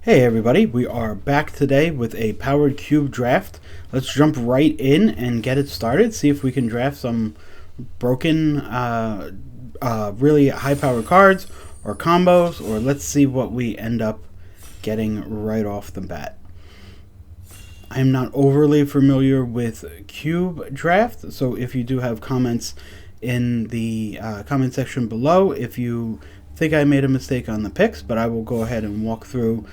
Hey everybody, we are back today with a Powered Cube draft. Let's jump right in and get it started, see if we can draft some broken, really high-powered cards or combos, or let's see what we end up getting right off the bat. I'm not overly familiar with Cube draft, so if you do have comments in the comment section below, if you think I made a mistake on the picks, but I will go ahead and walk through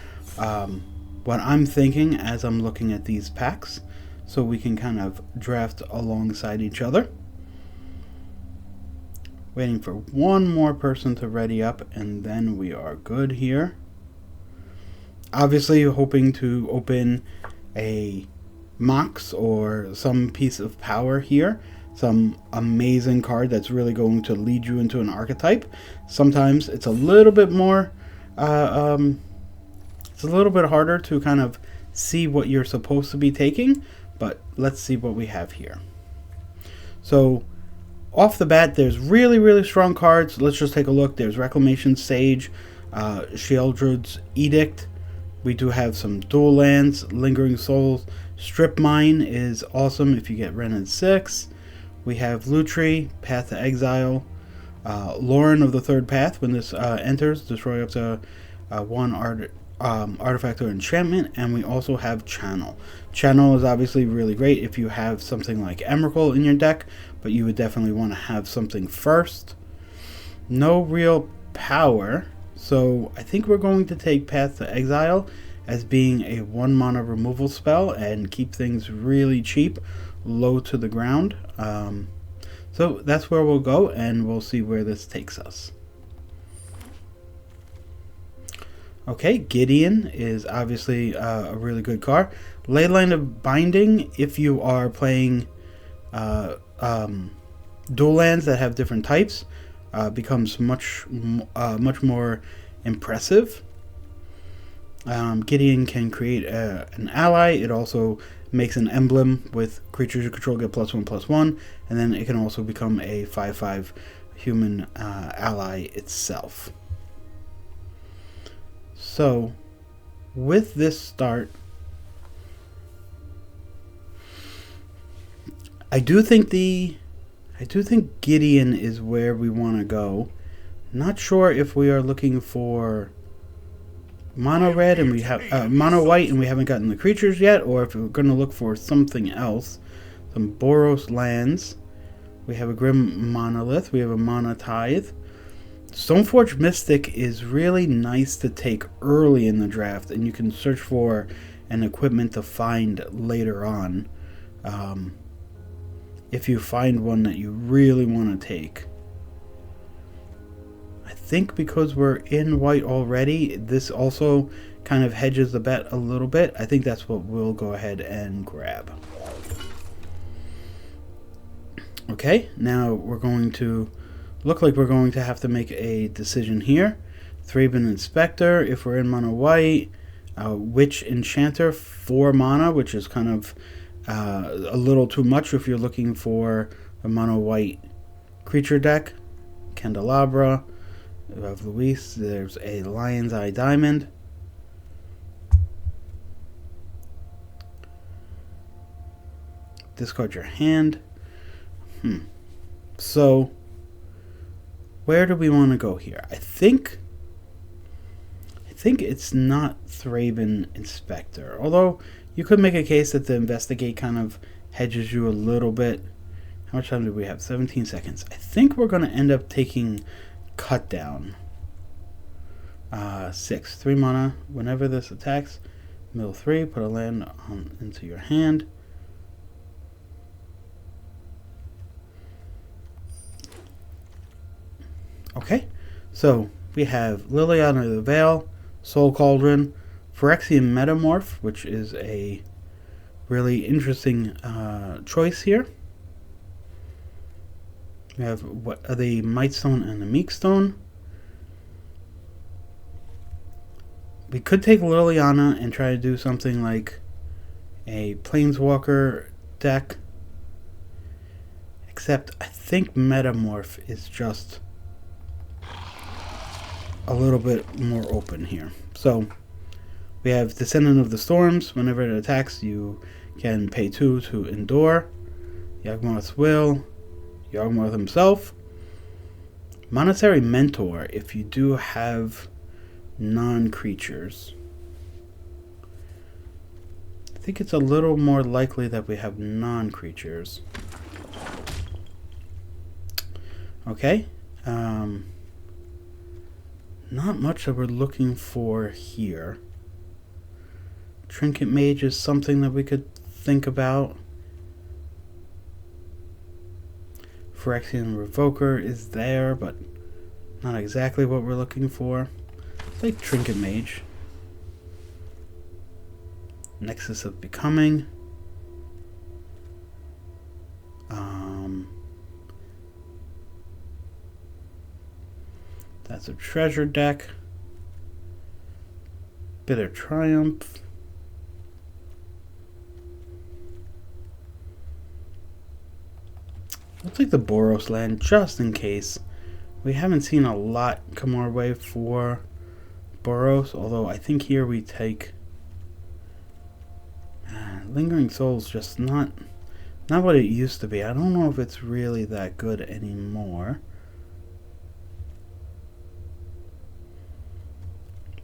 what I'm thinking as I'm looking at these packs, so we can kind of draft alongside each other. Waiting for one more person to ready up, and then we are good here. Obviously hoping to open a Mox or some piece of power here, some amazing card that's really going to lead you into an archetype. Sometimes it's a little bit more it's a little bit harder to kind of see what you're supposed to be taking, but let's see what we have here. So off the bat, there's really strong cards. Let's just take a look. There's Reclamation Sage, Sheoldred's Edict. We do have some dual lands, Lingering Souls. Strip Mine is awesome if you get Renin 6. We have Lutri, Path to Exile, Lauren of the Third Path. When this enters, destroy up to one artifact or enchantment. And we also have Channel. Channel is obviously really great if you have something like Emrakul in your deck, but you would definitely want to have something first. No real power, so I think we're going to take Path to Exile as being a 1 mana removal spell and keep things really cheap, low to the ground. So that's where we'll go, and we'll see where this takes us. Okay, Gideon is obviously a really good card. Leyline of Binding, if you are playing dual lands that have different types, becomes much more impressive. Gideon can create an ally. It also makes an emblem with creatures you control get +1/+1, and then it can also become a 5/5 human ally itself. So with this start, I do think Gideon is where we want to go. Not sure if we are looking for mono red and we have mono white and we haven't gotten the creatures yet, or if we're going to look for something else. Some Boros lands. We have a Grim Monolith. We have a Mana Tithe. Stoneforge Mystic is really nice to take early in the draft, and you can search for an equipment to find later on. If you find one that you really want to take. I think because we're in white already, this also kind of hedges the bet a little bit. I think that's what we'll go ahead and grab. Okay, now we're going to look like we're going to have to make a decision here. Thraben Inspector, if we're in mono white. Witch Enchanter, 4 mana, which is kind of a little too much if you're looking for a mono white creature deck. Candelabra. We have Luis. There's a Lion's Eye Diamond. Discard your hand. So where do we want to go here? I think it's not Thraben Inspector. Although you could make a case that the Investigate kind of hedges you a little bit. How much time do we have? 17 seconds. I think we're going to end up taking Cut Down. 6. 3 mana. Whenever this attacks, mill 3. Put a land into your hand. Okay, so we have Liliana of the Veil, Soul Cauldron, Phyrexian Metamorph, which is a really interesting choice here. We have the Mightstone and the Meekstone. We could take Liliana and try to do something like a Planeswalker deck, except I think Metamorph is just a little bit more open here. So We have Descendant of the Storms. Whenever it attacks, you can pay 2 to endure. Yawgmoth's Will. Yawgmoth himself. Monetary Mentor, if you do have non-creatures. I think it's a little more likely that we have non-creatures. Okay. Not much that we're looking for here. Trinket Mage is something that we could think about. Phyrexian Revoker is there, but not exactly what we're looking for. It's like Trinket Mage. Nexus of Becoming. That's a treasure deck. Bitter Triumph. We'll take the Boros land just in case. We haven't seen a lot come our way for Boros, although I think here we take Lingering Soul's just not what it used to be. I don't know if it's really that good anymore.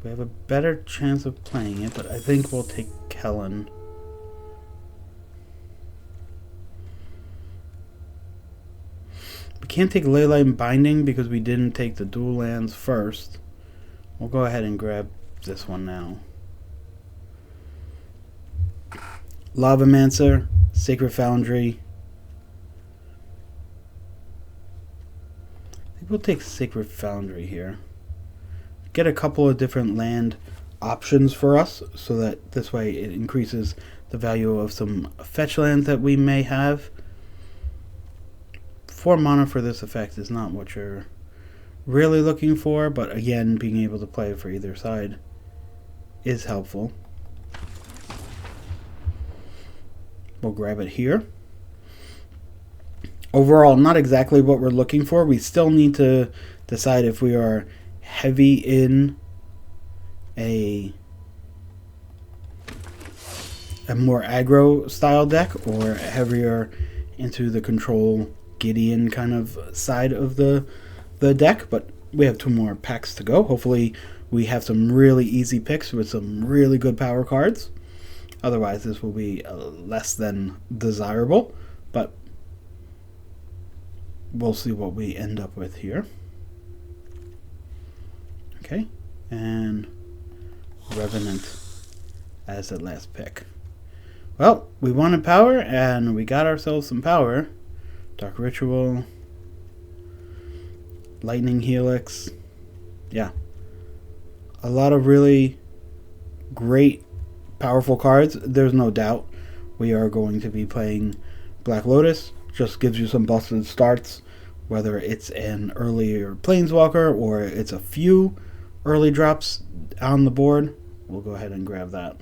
We have a better chance of playing it, but I think we'll take Kellen. We can't take Leyline Binding because we didn't take the dual lands first. We'll go ahead and grab this one now. Lavamancer, Sacred Foundry. I think we'll take Sacred Foundry here. Get a couple of different land options for us so that this way it increases the value of some fetch lands that we may have. 4 mana for this effect is not what you're really looking for, but again, being able to play for either side is helpful. We'll grab it here. Overall, not exactly what we're looking for. We still need to decide if we are heavy in a more aggro style deck or heavier into the control Gideon kind of side of the deck, but we have 2 more packs to go. Hopefully we have some really easy picks with some really good power cards. Otherwise this will be less than desirable, but we'll see what we end up with here. Okay, and Revenant as the last pick. Well, we wanted power, and we got ourselves some power. Dark Ritual, Lightning Helix. Yeah, a lot of really great, powerful cards. There's no doubt we are going to be playing Black Lotus. Just gives you some busted starts, whether it's an earlier Planeswalker or it's a few early drops on the board. We'll go ahead and grab that.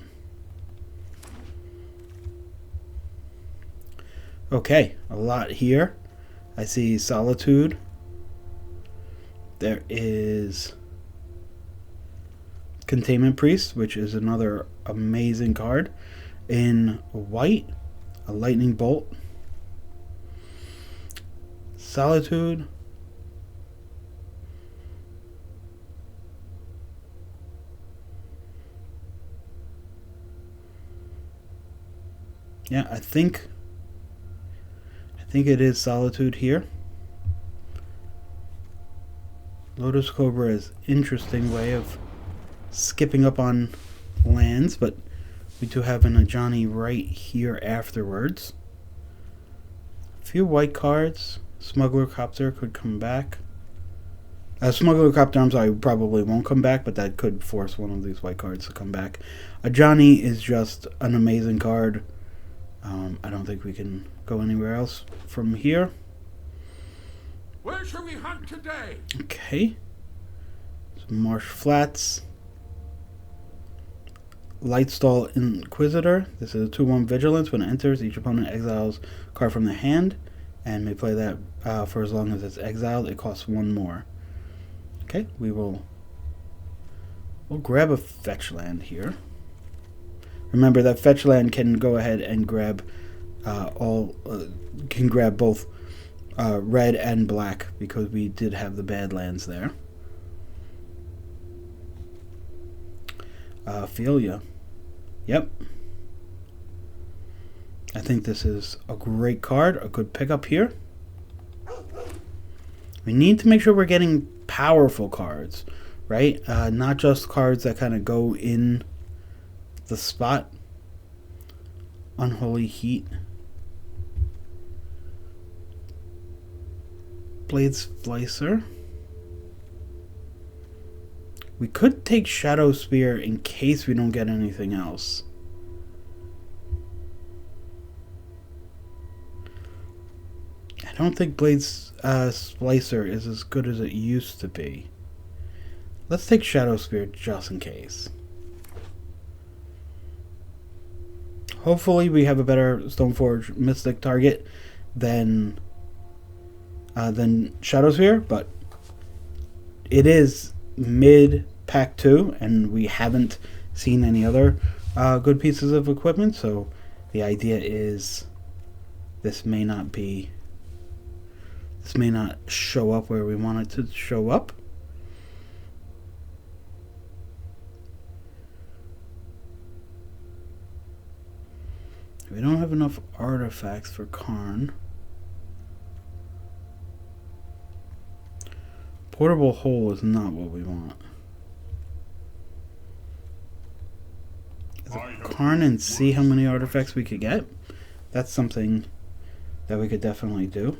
Okay, a lot here. I see Solitude. There is Containment Priest, which is another amazing card. In white, a Lightning Bolt. Solitude. Yeah, I think it is Solitude here. Lotus Cobra is an interesting way of skipping up on lands, but we do have an Ajani right here afterwards. A few white cards. Smuggler Copter could come back. Smuggler Copter, I'm sorry, probably won't come back, but that could force one of these white cards to come back. Ajani is just an amazing card. I don't think we can go anywhere else from here. Where shall we hunt today? Okay. Some Marsh Flats. Lightstall Inquisitor. This is a 2/1 Vigilance. When it enters, each opponent exiles a card from the hand and may play that for as long as it's exiled. It costs 1 more. Okay, we'll grab a fetch land here. Remember that fetch land can go ahead and grab can grab both red and black, because we did have the bad lands there. Ophelia. Yep. I think this is a great card, a good pickup here. We need to make sure we're getting powerful cards, right? Not just cards that kind of go in the spot. Unholy Heat. Blade Splicer. We could take Shadow Spear in case we don't get anything else. I don't think Blade Splicer is as good as it used to be. Let's take Shadow Spear just in case. Hopefully we have a better Stoneforge Mystic target than Shadow Spear, but it is mid pack 2 and we haven't seen any other good pieces of equipment, so the idea is this may not show up where we want it to show up. We don't have enough artifacts for Karn. Portable hole is not what we want. Karn and see how many artifacts we could get. That's something that we could definitely do.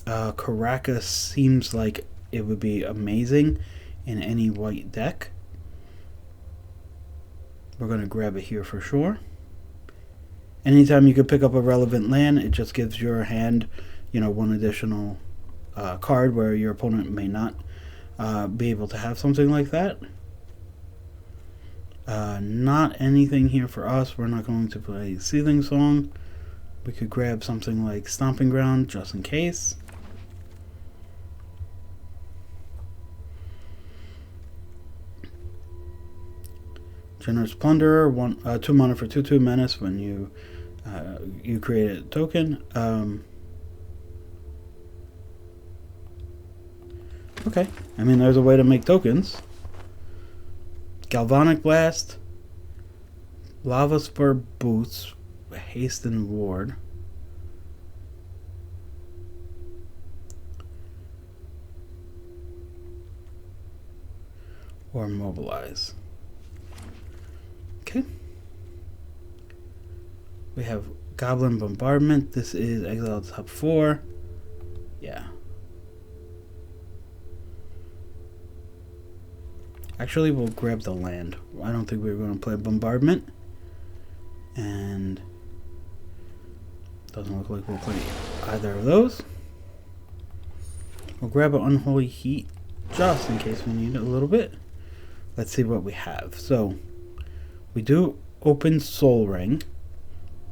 Caracas seems like it would be amazing in any white deck. We're going to grab it here for sure. Anytime you could pick up a relevant land, it just gives your hand, one additional card where your opponent may not be able to have something like that. Not anything here for us. We're not going to play Seething Song. We could grab something like Stomping Ground just in case. Generous Plunderer, 2 mana for 2/2 menace when you create a token. Okay, I mean there's a way to make tokens. Galvanic Blast, Lava Spur Boots, Haste and Ward. Or Mobilize. Okay. We have Goblin Bombardment. This is exiled top 4. Yeah. Actually, we'll grab the land. I don't think we were going to play Bombardment. And doesn't look like we'll play either of those. We'll grab an Unholy Heat just in case we need it a little bit. Let's see what we have. So, we do open Soul Ring.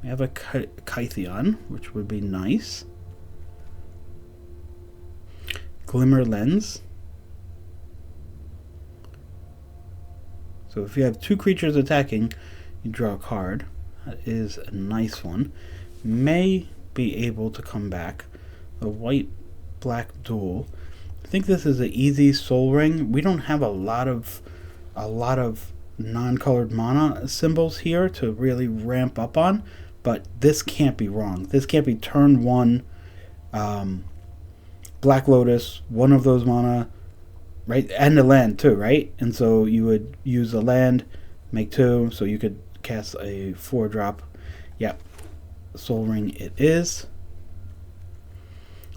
We have a Kytheon, which would be nice. Glimmer Lens. So if you have 2 creatures attacking, you draw a card. That is a nice one. May be able to come back. The white-black duel. I think this is an easy Soul Ring. We don't have a lot of non-colored mana symbols here to really ramp up on, but this can't be wrong. This can't be turn 1 Black Lotus, 1 of those mana, right? And a land too, right? And so you would use a land, make 2, so you could cast a 4-drop. Yep. Soul Ring it is.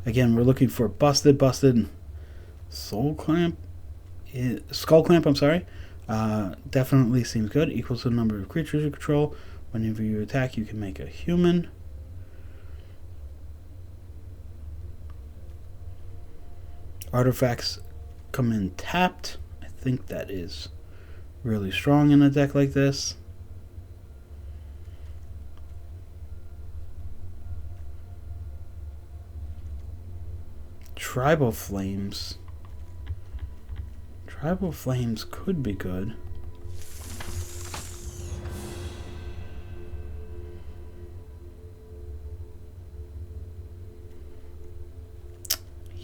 Again, we're looking for busted Skull Clamp, I'm sorry. Definitely seems good. Equals the number of creatures you control. Whenever you attack, you can make a human. Artifacts come in tapped. I think that is really strong in a deck like this. Tribal Flames. Tribal Flames could be good.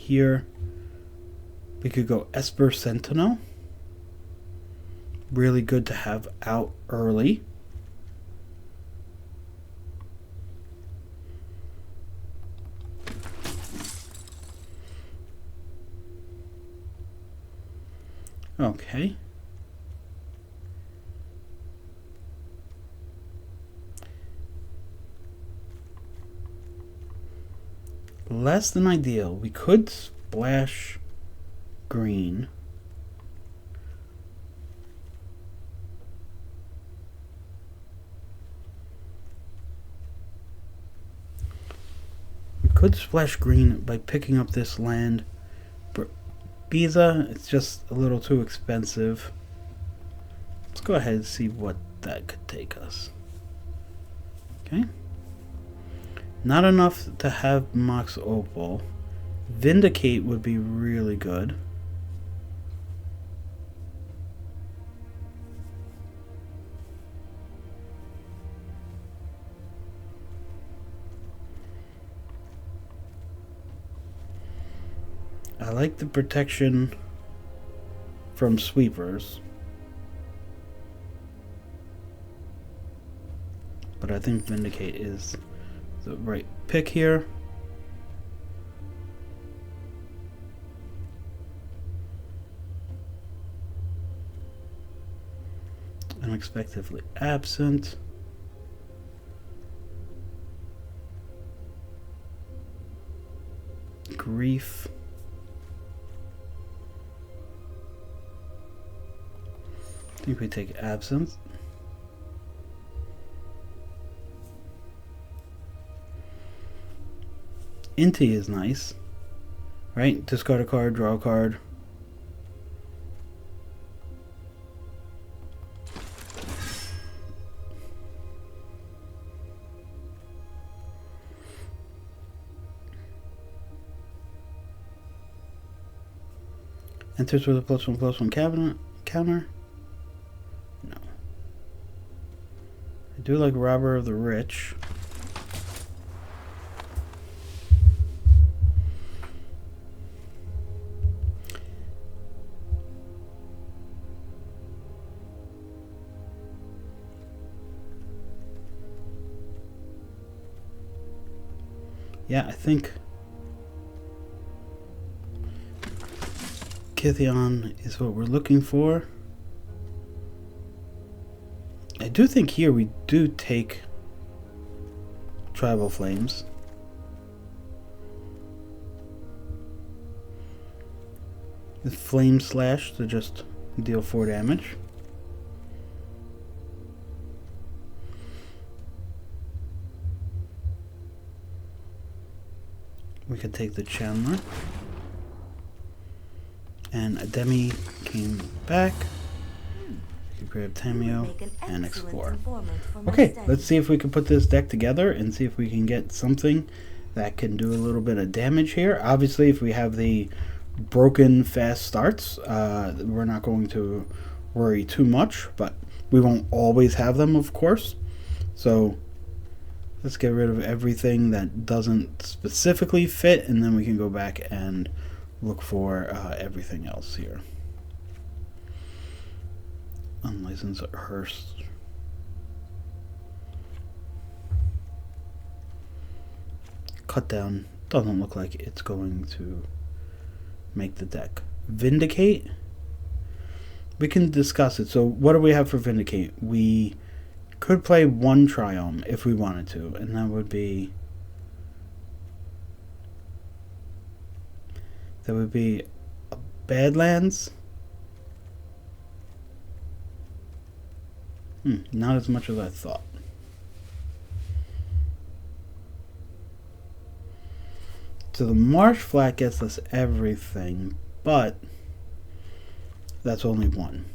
here. We could go Esper Sentinel. Really good to have out early. Okay. Less than ideal. We could splash green. We could splash green by picking up this land. Biza, it's just a little too expensive. Let's go ahead and see what that could take us. Okay. Not enough to have Mox Opal. Vindicate would be really good. I like the protection from sweepers, but I think Vindicate is the right pick here. Unexpectedly absent. Grief. I think we take absence. Inti is nice, right? Discard a card, draw a card. Enters with a +1/+1 cabinet counter. No. I do like Robber of the Rich. Yeah, I think Kithion is what we're looking for. I do think here we do take Tribal Flames. With Flame Slash to just deal 4 damage. We could take the Chandler. And Ademi came back. We could grab Tamio and explore. Okay, let's see if we can put this deck together and see if we can get something that can do a little bit of damage here. Obviously, if we have the broken fast starts, we're not going to worry too much, but we won't always have them, of course. So let's get rid of everything that doesn't specifically fit, and then we can go back and look for everything else here. Unlicensed Hearst. Cut down doesn't look like it's going to make the deck. Vindicate. We can discuss it. So what do we have for Vindicate? We could play 1 Triome if we wanted to, and that would be a Badlands. Not as much as I thought. So the Marsh Flat gets us everything, but that's only 1.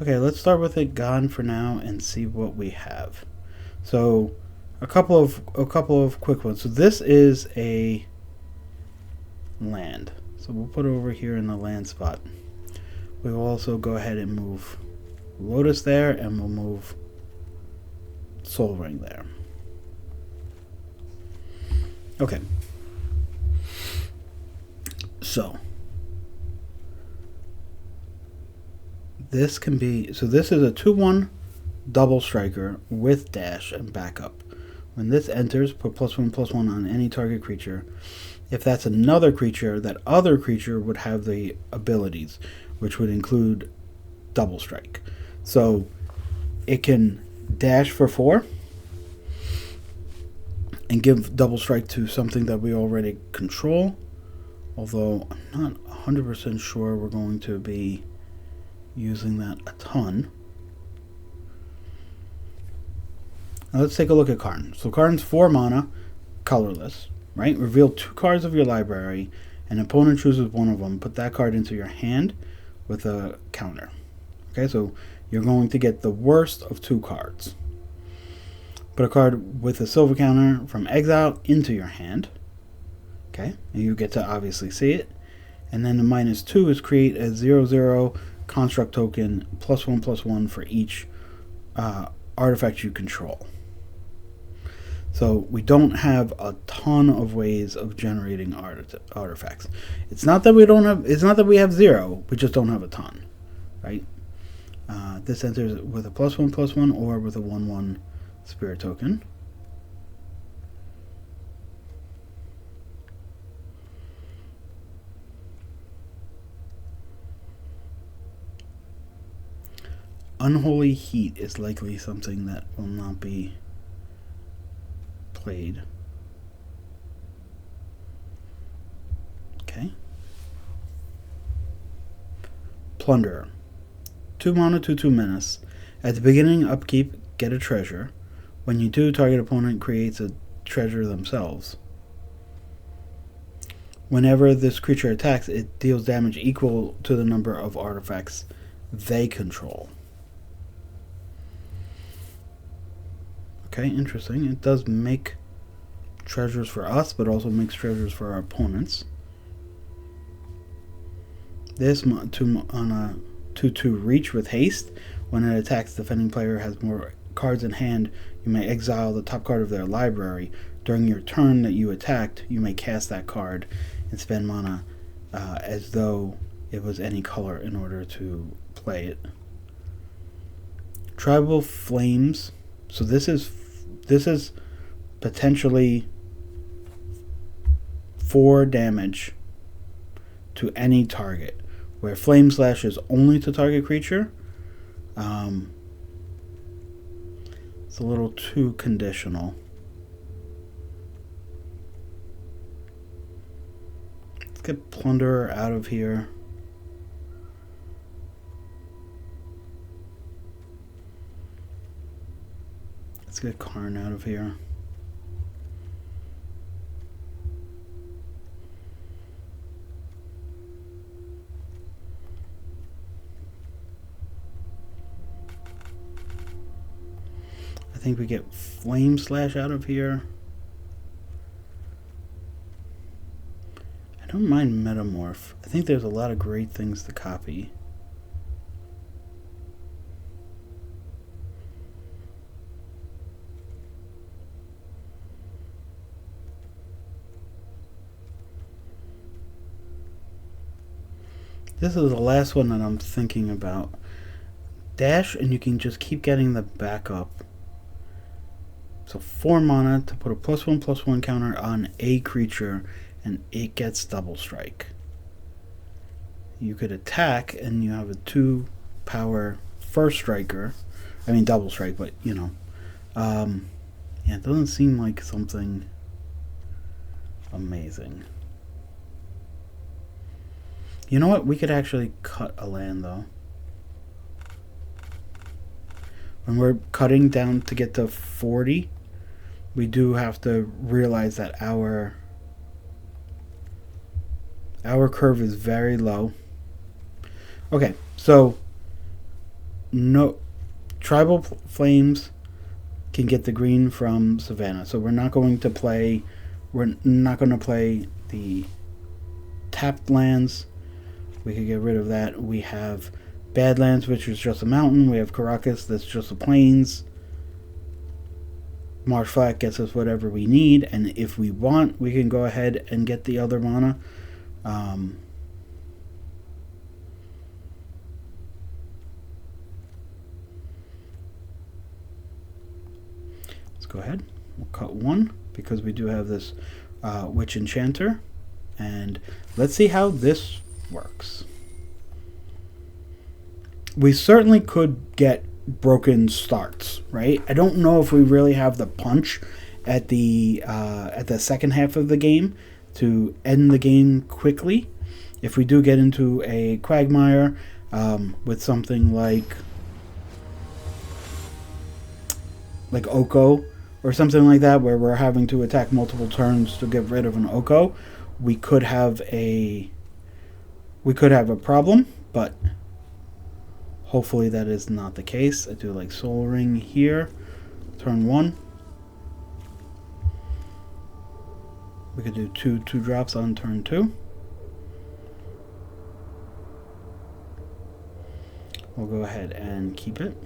Okay, let's start with it gone for now and see what we have. So a couple of quick ones. So this is a land. So we'll put it over here in the land spot. We'll also go ahead and move Lotus there, and we'll move Soul Ring there. Okay. So this can be, so this is a 2/1 double striker with dash and backup. When this enters, put +1/+1 on any target creature. If that's another creature, that other creature would have the abilities, which would include double strike. So it can dash for 4 and give double strike to something that we already control, although I'm not 100% sure we're going to be using that a ton. Now let's take a look at Karn. So Karn's 4 mana, colorless, right? Reveal 2 cards of your library. An opponent chooses one of them. Put that card into your hand with a counter. Okay, so you're going to get the worst of 2 cards. Put a card with a silver counter from exile into your hand. Okay, and you get to obviously see it. And then the -2 is create a 0/0 construct token, +1/+1 for each artifact you control. So we don't have a ton of ways of generating artifacts. It's not that we don't have. It's not that we have 0. We just don't have a ton, right? This enters with a +1/+1 or with a 1/1 spirit token. Unholy Heat is likely something that will not be played. Okay. Plunderer. 2 mana, 2/2 menace. At the beginning, upkeep, get a treasure. When you do, target opponent creates a treasure themselves. Whenever this creature attacks, it deals damage equal to the number of artifacts they control. Okay, interesting. It does make treasures for us, but also makes treasures for our opponents. This on a 2/2 reach with haste. When it attacks, the defending player has more cards in hand. You may exile the top card of their library. During your turn that you attacked, you may cast that card and spend mana as though it was any color in order to play it. Tribal Flames. So this is potentially 4 damage to any target, where Flame Slash is only to target creature. It's a little too conditional. Let's get Plunderer out of here. Let's get Karn out of here. I think we get Flame Slash out of here. I don't mind Metamorph. I think there's a lot of great things to copy. This is the last one that I'm thinking about. Dash, and you can just keep getting the backup. So 4 mana to put a +1/+1 counter on a creature, and it gets double strike. You could attack, and you have a 2 power first striker. I mean double strike, but you know. Yeah, it doesn't seem like something amazing. You know what? We could actually cut a land, though. When we're cutting down to get to 40, we do have to realize that our curve is very low. Okay, so no Tribal Flames can get the green from Savannah. So we're not going to play the tapped lands. We could get rid of that. We have Badlands, which is just a mountain. We have Caracas, that's just the plains. Marsh Flat gets us whatever we need, and if we want, we can go ahead and get the other mana. go ahead. We'll cut 1 because we do have this Witch Enchanter. And let's see how this works. We certainly could get broken starts, right? I don't know if we really have the punch at the second half of the game to end the game quickly. If we do get into a quagmire with something like Oko or something like that, where we're having to attack multiple turns to get rid of an Oko, we could have a problem, but hopefully that is not the case. I do like Soul Ring here, turn 1. We could do 2 drops on turn 2. We'll go ahead and keep it.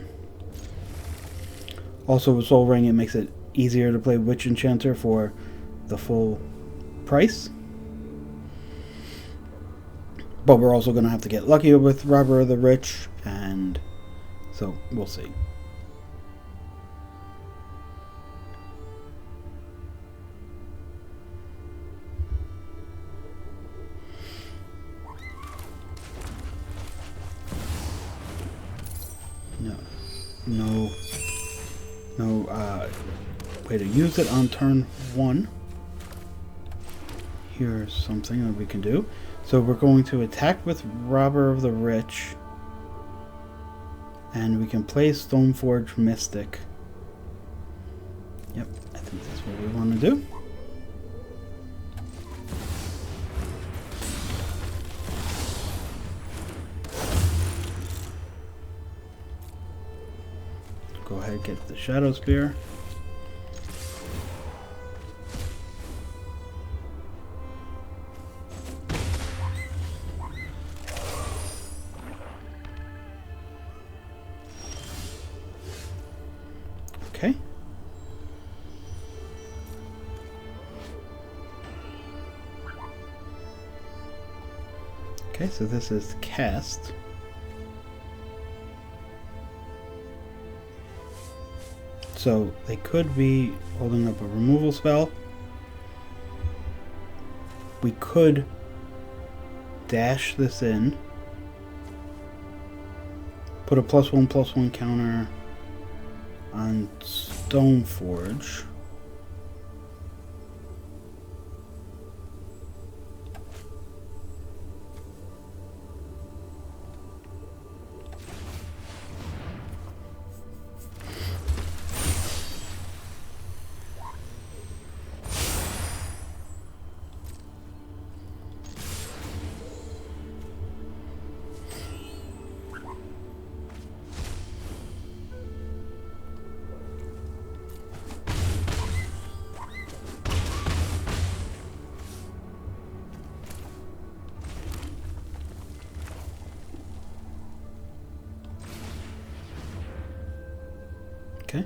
Also with Soul Ring, it makes it easier to play Witch Enchanter for the full price. But we're also going to have to get lucky with Robber of the Rich, and so we'll see. No way to use it on turn 1. Here's something that we can do. So we're going to attack with Robber of the Rich, and we can play Stoneforge Mystic. Yep, I think that's what we want to do. Go ahead and get the Shadow Spear. Okay. Okay, so this is cast. So they could be holding up a removal spell. We could dash this in. Put a +1/+1 counter on Stoneforge. Okay,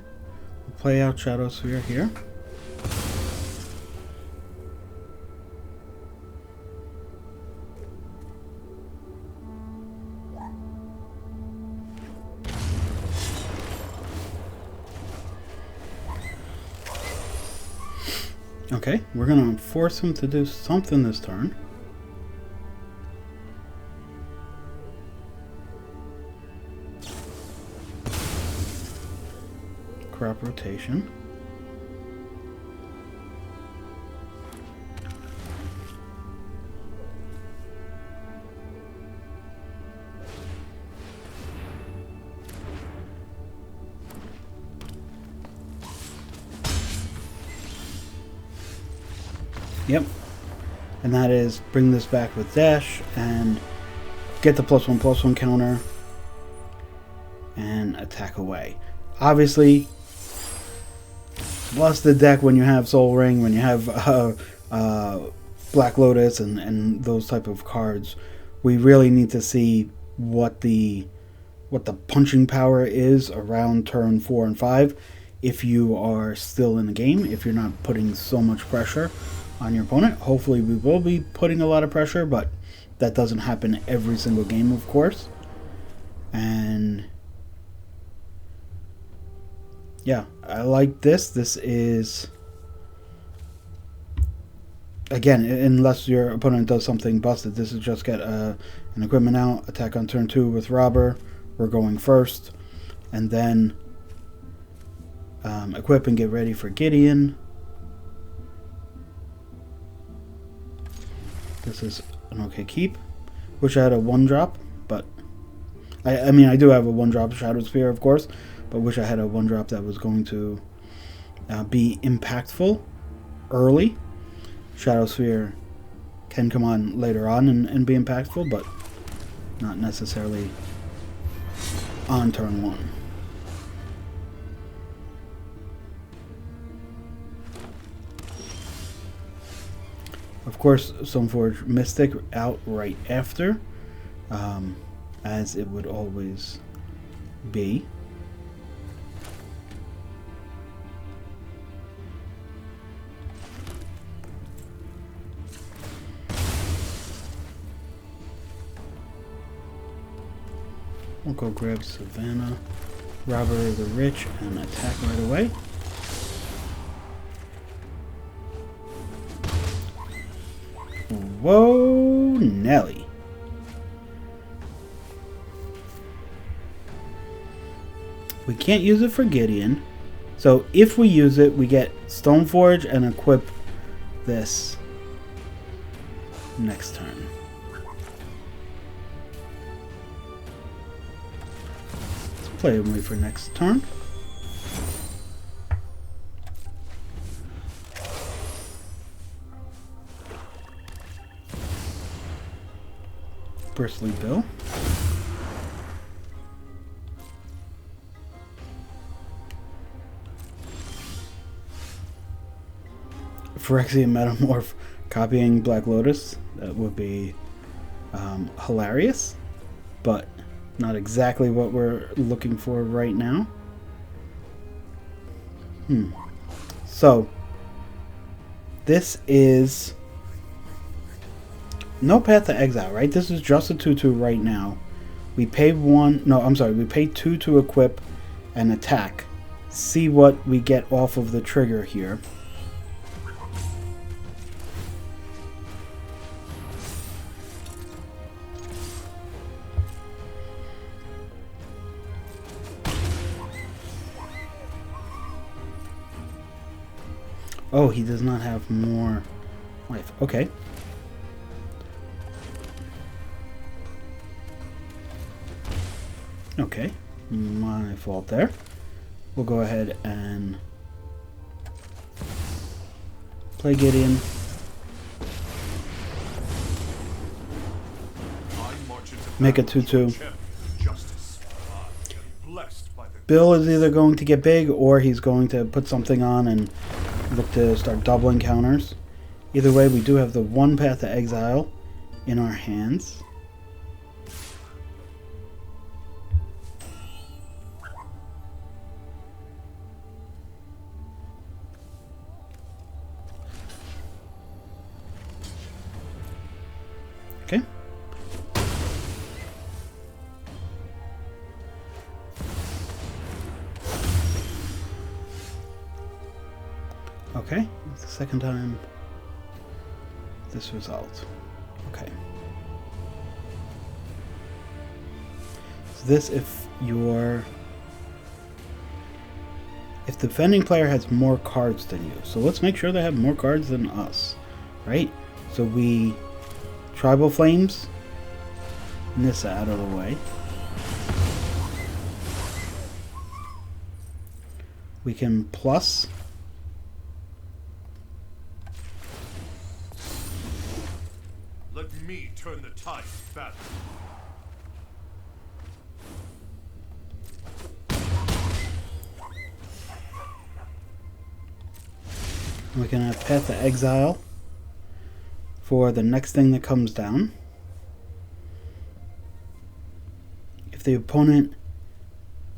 we'll play out Shadow Sphere here. Okay, we're going to force him to do something this turn. Crop rotation. Yep. And that is bring this back with dash and get the +1/+1 counter and attack away. Obviously, busted deck when you have Soul Ring, when you have Black Lotus and those type of cards. We really need to see what the punching power is around turn 4 and 5 if you are still in the game, if you're not putting so much pressure on your opponent. Hopefully we will be putting a lot of pressure, but that doesn't happen every single game, of course. And yeah, I like this. This is, again, unless your opponent does something busted, this is just get an equipment out, attack on turn 2 with Robber. We're going first, and then equip and get ready for Gideon. This is an okay keep. Wish I had a 1-drop, but I mean, I do have a 1-drop Shadow Sphere, of course, but wish I had a 1-drop that was going to be impactful early. Shadow Sphere can come on later on and be impactful, but not necessarily on turn 1. Of course, Stoneforge Mystic out right after, as it would always be. We'll go grab Savannah, Robber the Rich, and attack right away. Whoa, Nelly. We can't use it for Gideon. So if we use it, we get Stoneforge and equip this next turn. Let's play and wait for next turn. Bristly Bill. Phyrexian Metamorph copying Black Lotus. That would be hilarious, but not exactly what we're looking for right now. So this is no Path to Exile, right? This is just a 2/2 right now. We pay 1, no, I'm sorry, we pay 2 to equip and attack. See what we get off of the trigger here. Oh, he does not have more life. Okay. Okay, my fault there. We'll go ahead and play Gideon. Make a 2/2. Bill is either going to get big or he's going to put something on and look to start doubling counters. Either way, we do have the 1 Path to Exile in our hands. Okay. Okay, it's the second time this result. Okay. So this, if the defending player has more cards than you. So let's make sure they have more cards than us, right? So we Tribal Flames Nissa out of the way. We can plus me turn the tide of battle. We can have Path to Exile for the next thing that comes down. If the opponent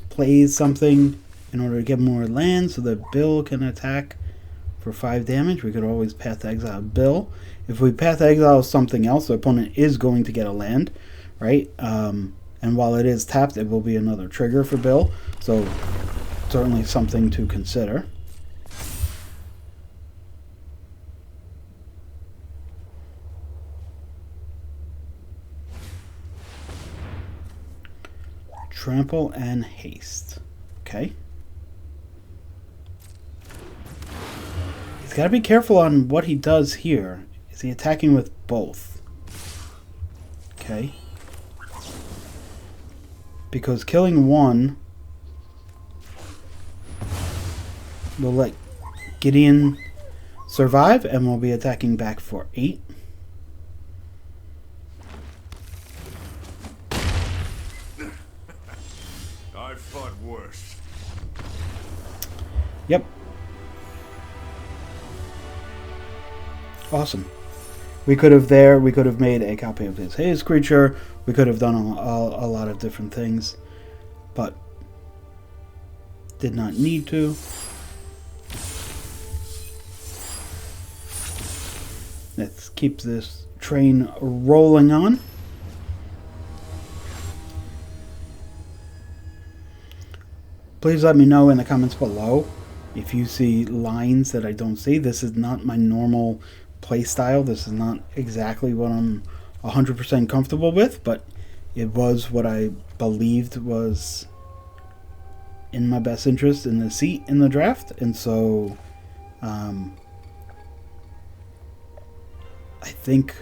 plays something in order to get more land so that Bill can attack for 5 damage, we could always Path to Exile Bill. If we Path to Exile something else, the opponent is going to get a land, right? And while it is tapped, it will be another trigger for Bill. So certainly something to consider. Trample and haste. Okay. He's got to be careful on what he does here. Is he attacking with both? Okay. Because killing one will let Gideon survive, and we'll be attacking back for 8. I've fought worse. Yep. Awesome. We could have made a copy of his haze creature. We could have done a lot of different things, but did not need to. Let's keep this train rolling on. Please let me know in the comments below if you see lines that I don't see. This is not my normal play style. This is not exactly what I'm 100% comfortable with, but it was what I believed was in my best interest in the seat in the draft, and so I think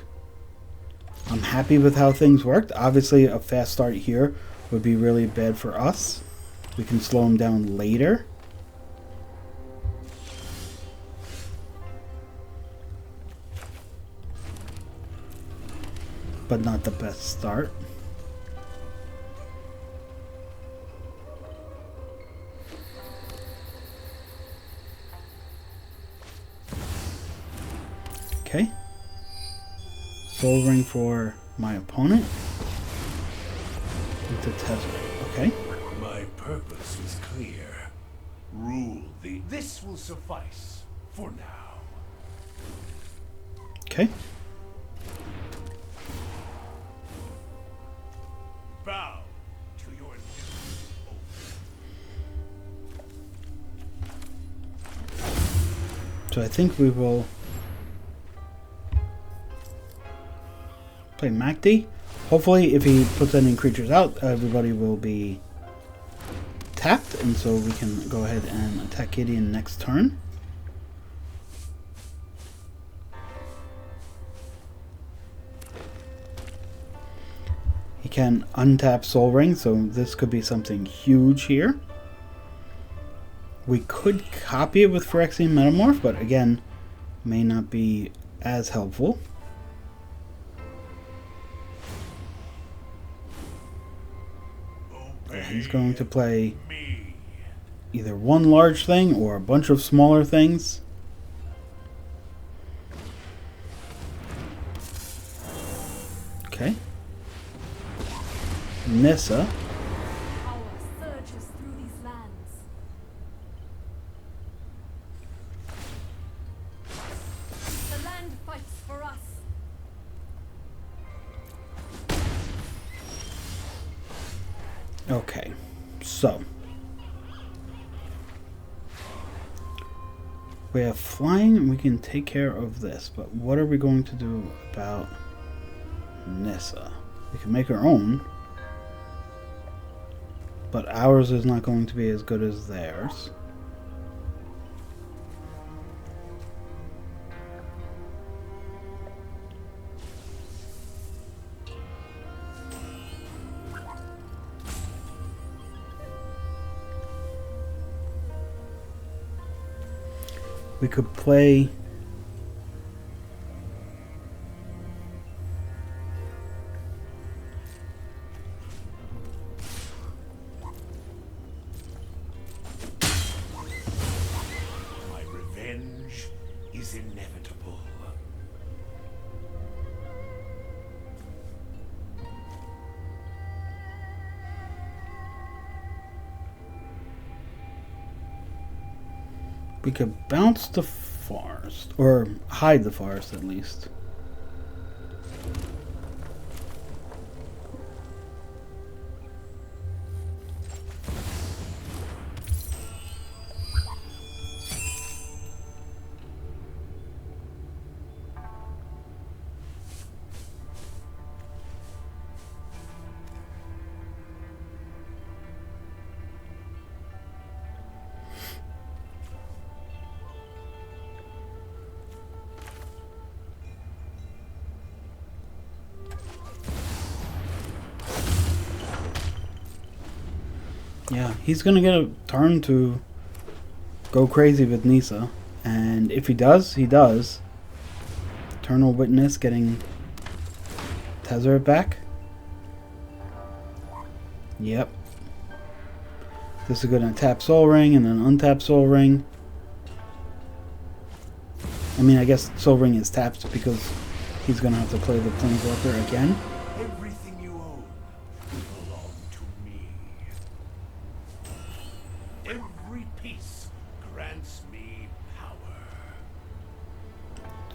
I'm happy with how things worked. Obviously, a fast start here would be really bad for us. We can slow him down later. But not the best start. Okay. Soul Ring for my opponent. Into Tezzeret. Okay. My purpose is clear. Rule the... This will suffice for now. Okay. Bow to your oath. So I think we will play MacD. Hopefully, if he puts any creatures out, everybody will be tapped, and so we can go ahead and attack Gideon next turn. He can untap Soul Ring, so this could be something huge here. We could copy it with Phyrexian Metamorph, but again, may not be as helpful. He's going to play either one large thing or a bunch of smaller things. Okay. Nissa. Power surges through these lands. The land fights for us. Okay, so we have flying and we can take care of this, but what are we going to do about Nissa? We can make our own, but ours is not going to be as good as theirs. We could play My revenge is inevitable. we could bounce the forest, or hide the forest at least. Yeah, he's gonna get a turn to go crazy with Nisa. And if he does, he does. Eternal Witness getting Tezzeret back. Yep. This is gonna tap Soul Ring and then untap Soul Ring. I mean, I guess Soul Ring is tapped because he's gonna have to play the Planeswalker again. Everything you own will belong to me. Every piece grants me power.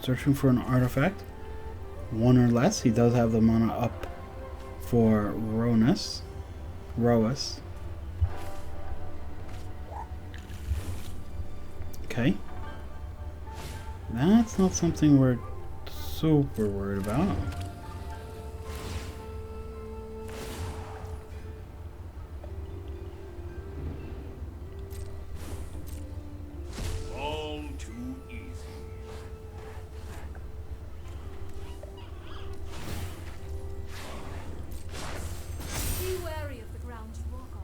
Searching for an artifact. One or less. He does have the mana up for Roas. Okay. That's not something we're super worried about. All too easy. Be wary of the ground you walk on.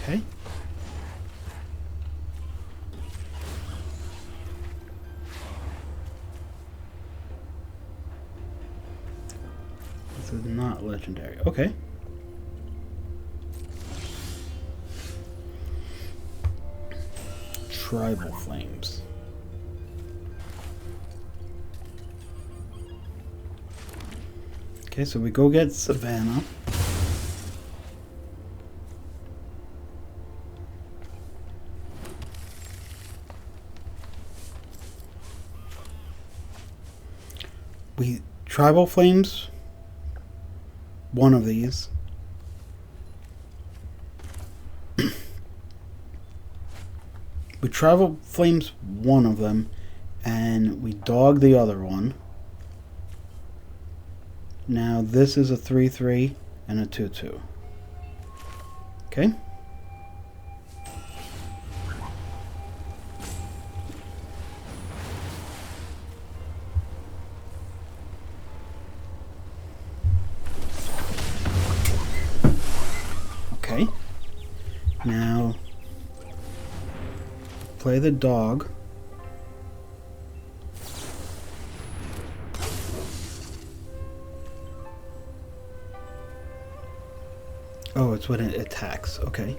Okay. This is not legendary. Okay. Tribal Flames. Okay, so we go get Savannah. Tribal Flames, one of these. We Tribal Flames one of them, and we dog the other one. Now this is a 3/3 and a 2/2. Okay. Okay. Now play the dog. Oh, it's when it attacks. Okay.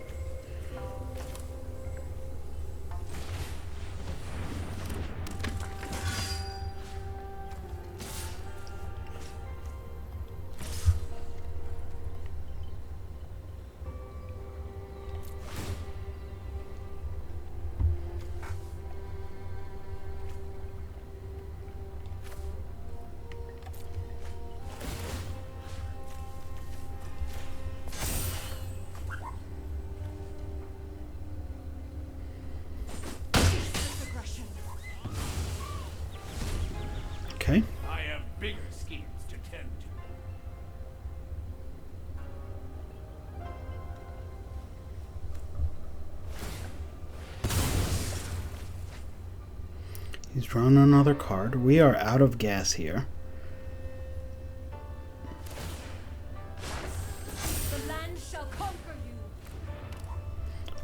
Okay. I have bigger schemes to tend to. He's drawn another card. We are out of gas here. The land shall conquer you.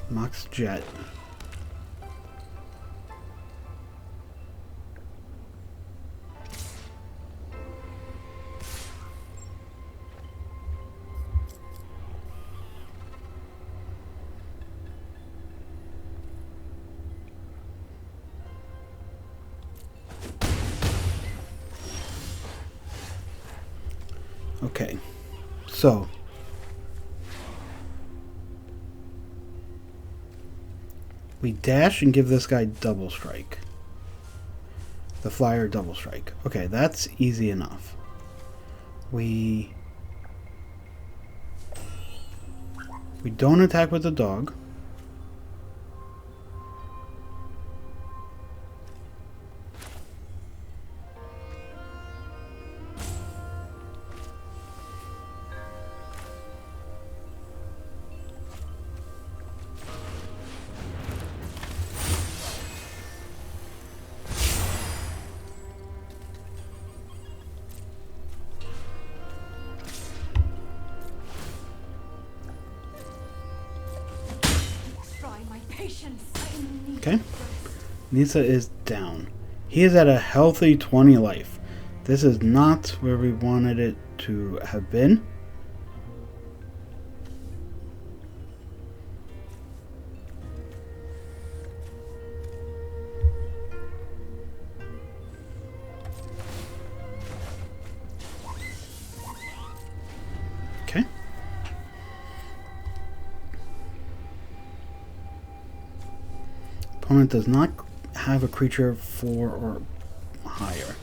Mox Jet. Okay, so we dash and give this guy double strike. The flyer double strike. Okay, that's easy enough. We don't attack with the dog. Patience. I need Okay. Nisa is down. He is at a healthy 20 life. This is not where we wanted it to have been. Okay. Opponent does not have a creature 4 or higher.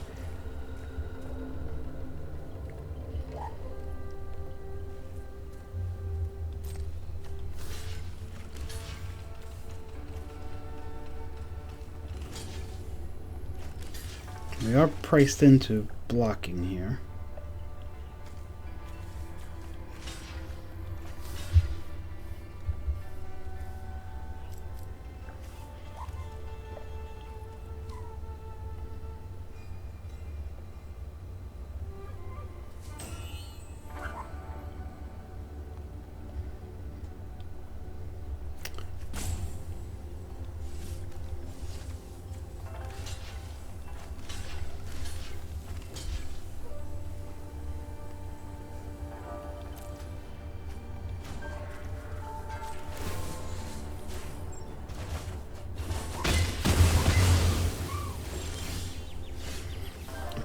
We are priced into blocking here.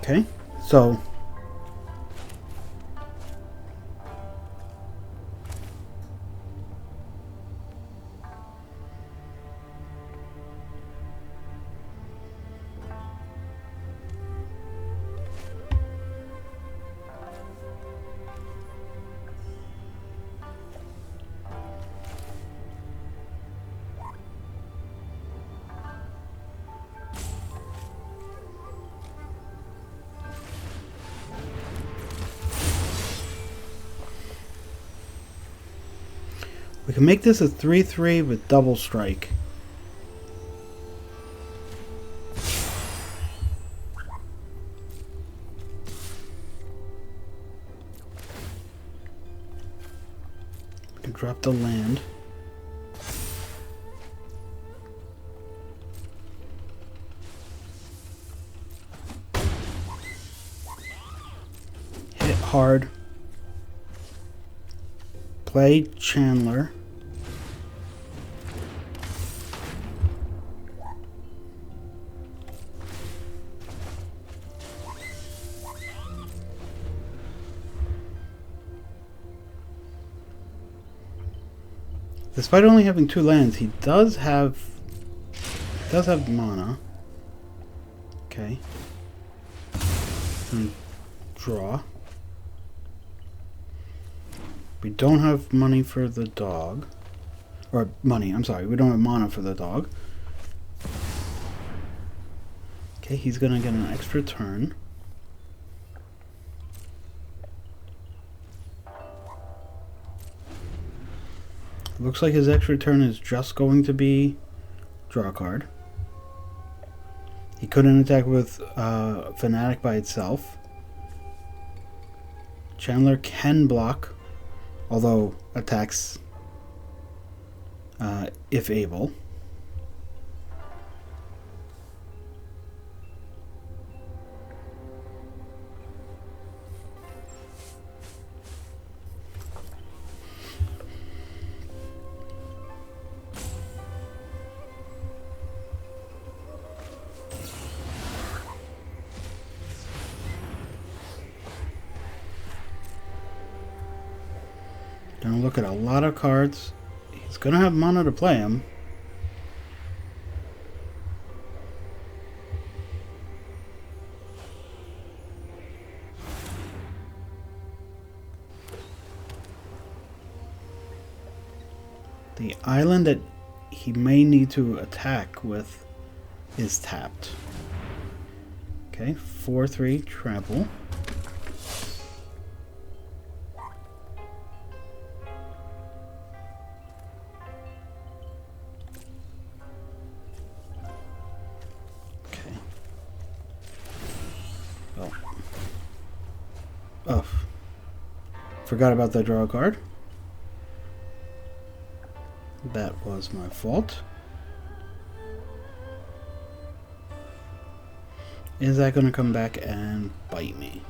Okay, so we can make this a 3/3 with double strike. We can drop the land. Hit hard. Play Chandler. Despite only having 2 lands, he does have mana. Okay. And draw. We don't have money for the dog. Or money, I'm sorry. We don't have mana for the dog. Okay, he's gonna get an extra turn. Looks like his extra turn is just going to be draw a card. He couldn't attack with Fanatic by itself. Chandler can block, although attacks if able. Gonna look at a lot of cards. He's gonna have mana to play him. The island that he may need to attack with is tapped. Okay, 4/3 trample. Oh. Forgot about that draw card. That was my fault. Is that going to come back and bite me?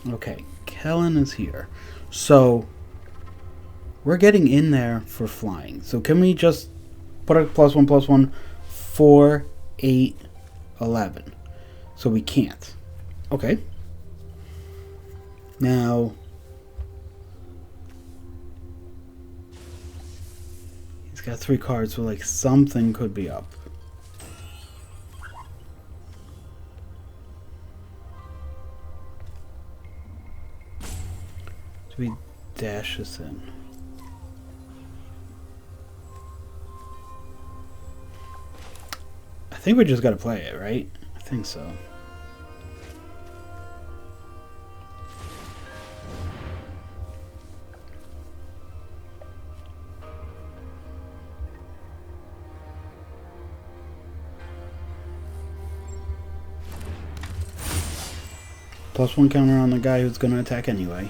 Okay, Kellen is here. So, we're getting in there for flying. So can we just put a +1/+1, 4, 8, 11? So we can't. Okay. Now, he's got 3 cards, so like something could be up. Do we dash this in? I think we just gotta play it, right? I think so. +1 counter on the guy who's gonna attack anyway.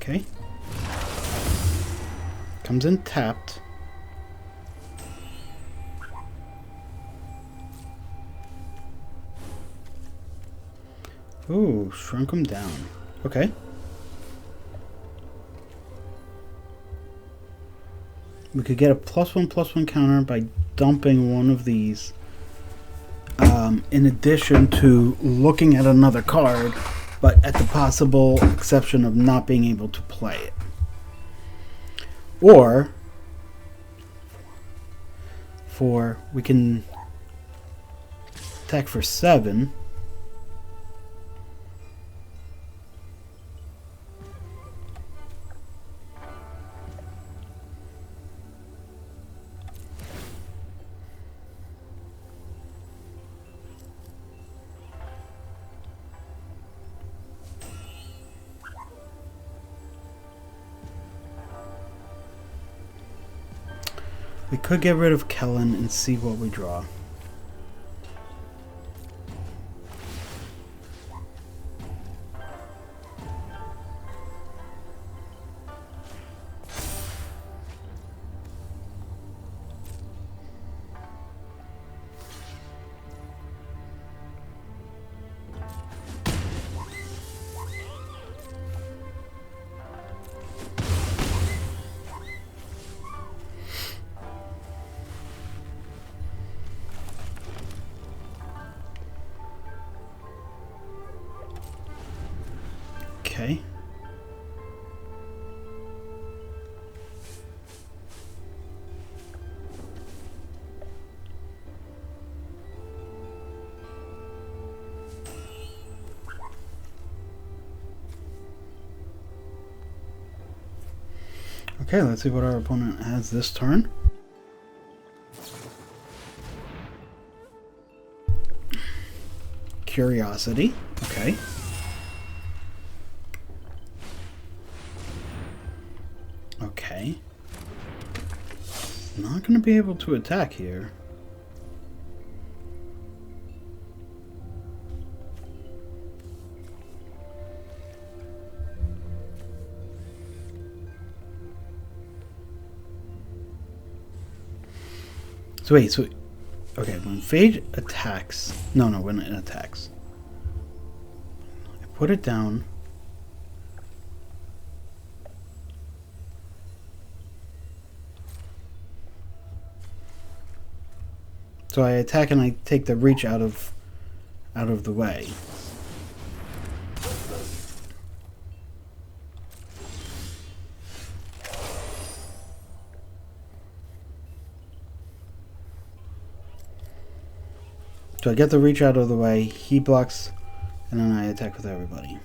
Okay. Comes in tapped. Ooh, shrunk him down. Okay. We could get a +1/+1 counter by dumping one of these. In addition to looking at another card, but at the possible exception of not being able to play it. Or, we can attack for 7. We could get rid of Kellen and see what we draw. Okay. Okay, let's see what our opponent has this turn. Curiosity. Okay. Okay. Not going to be able to attack here. So wait, okay, when Phage attacks, no, when it attacks, I put it down. So I attack and I take the reach out of the way. So I get the reach out of the way, he blocks, and then I attack with everybody.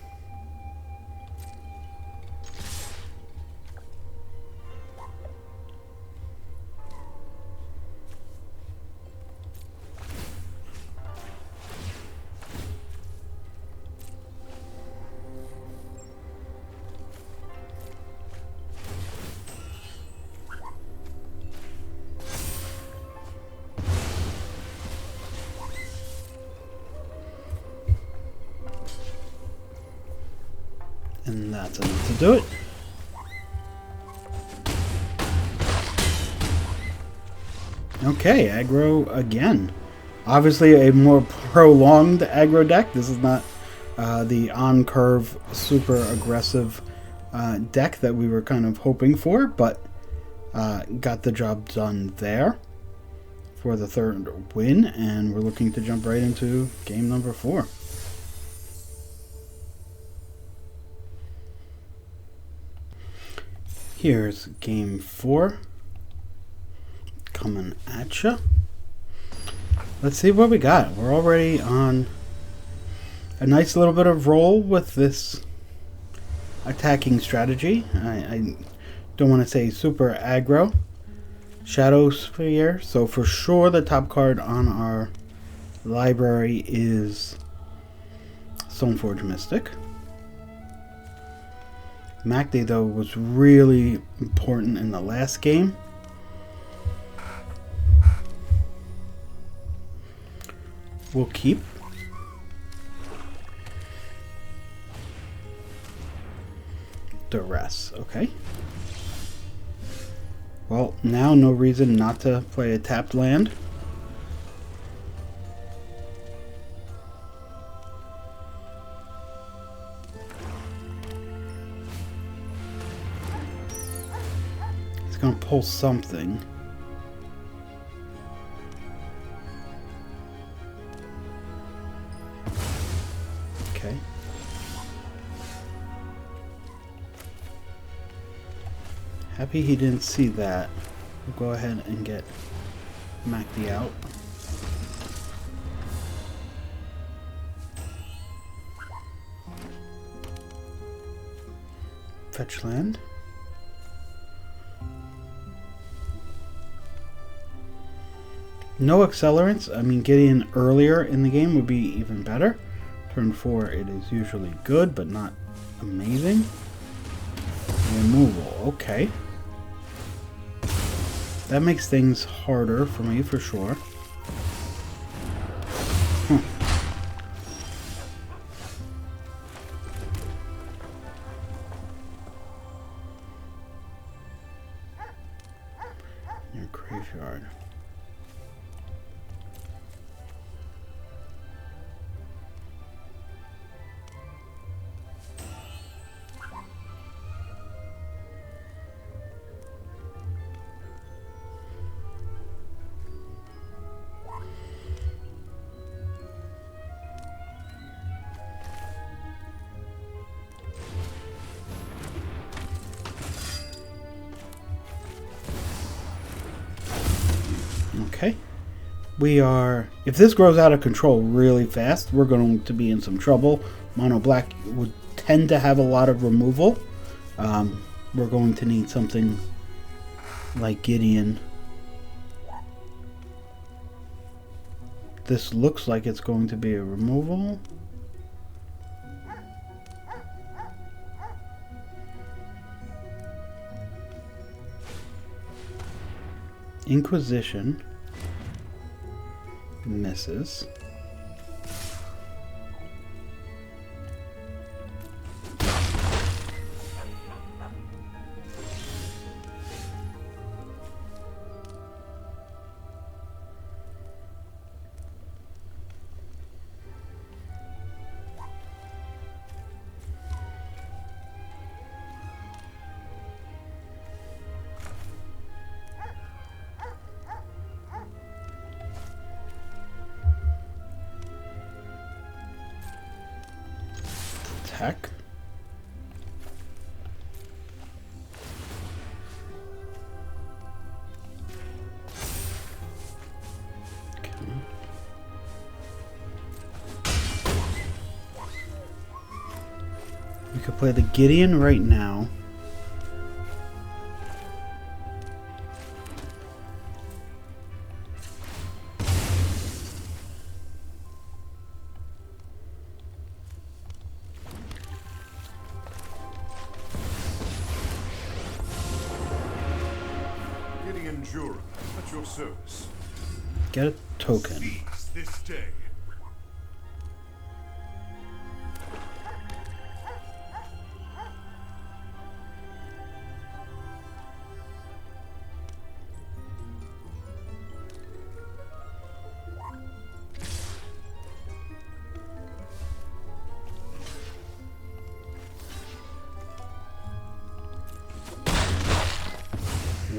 And that's enough to do it. Okay, aggro again. Obviously a more prolonged aggro deck. This is not the on-curve, super aggressive deck that we were kind of hoping for, but got the job done there for the third win, and we're looking to jump right into game number 4. Here's game 4 coming at ya. Let's see what we got. We're already on a nice little bit of roll with this attacking strategy. I don't want to say super aggro. Shadow Sphere. So for sure the top card on our library is Stoneforge Mystic. Macday, though, was really important in the last game. We'll keep. Duress, okay. Well, now no reason not to play a tapped land. He's gonna pull something. Okay. Happy he didn't see that. We'll go ahead and get Macday out. Fetch land. No accelerants. I mean, getting earlier in the game would be even better. Turn 4, it is usually good, but not amazing. Removal, okay. That makes things harder for me, for sure. Your graveyard. Okay, we are, if this grows out of control really fast, we're going to be in some trouble. Mono black would tend to have a lot of removal. We're going to need something like Gideon. This looks like it's going to be a removal. Inquisition misses. Attack. Okay. We could play the Gideon right now. At your service. Get a token. Seize this day.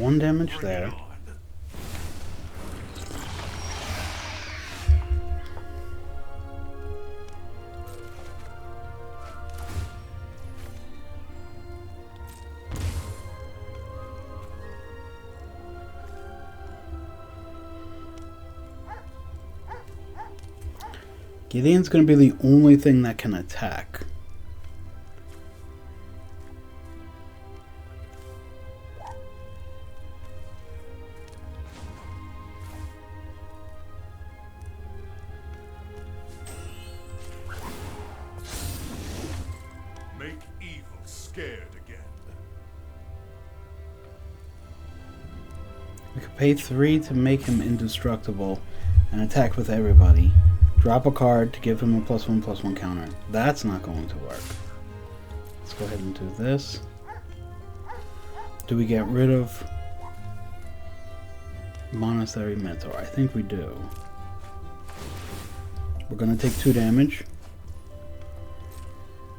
1 damage Bring it there. on. Gideon's going to be the only thing that can attack. Make evil scared again. We could pay 3 to make him indestructible and attack with everybody. Drop a card to give him a +1/+1 counter. That's not going to work. Let's go ahead and do this. Do we get rid of Monastery Mentor? I think we do. We're going to take 2 damage.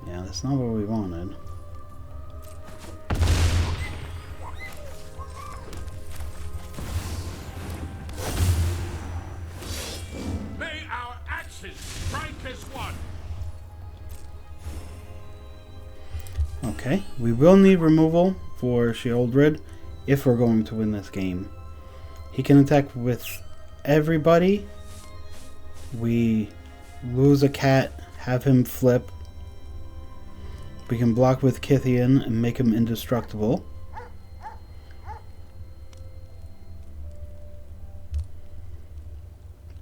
Yeah, that's not what we wanted. Strike as one. Okay, we will need removal for Sheoldred if we're going to win this game. He can attack with everybody. We lose a cat, have him flip. We can block with Kithian and make him indestructible.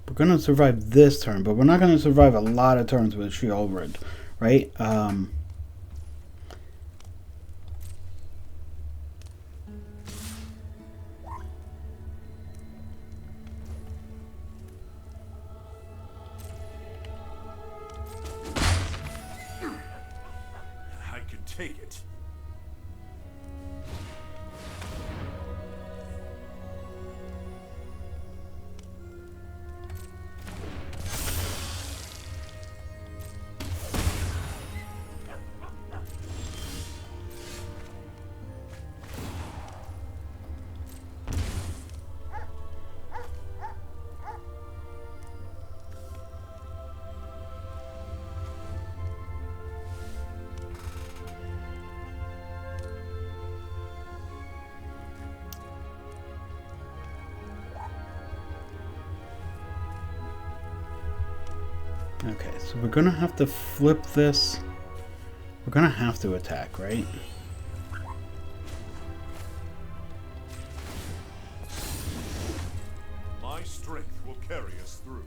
We're going to survive this turn, but we're not going to survive a lot of turns with Sheoldred, right? I can take it. Okay, so we're going to have to flip this. We're going to have to attack, right? My strength will carry us through.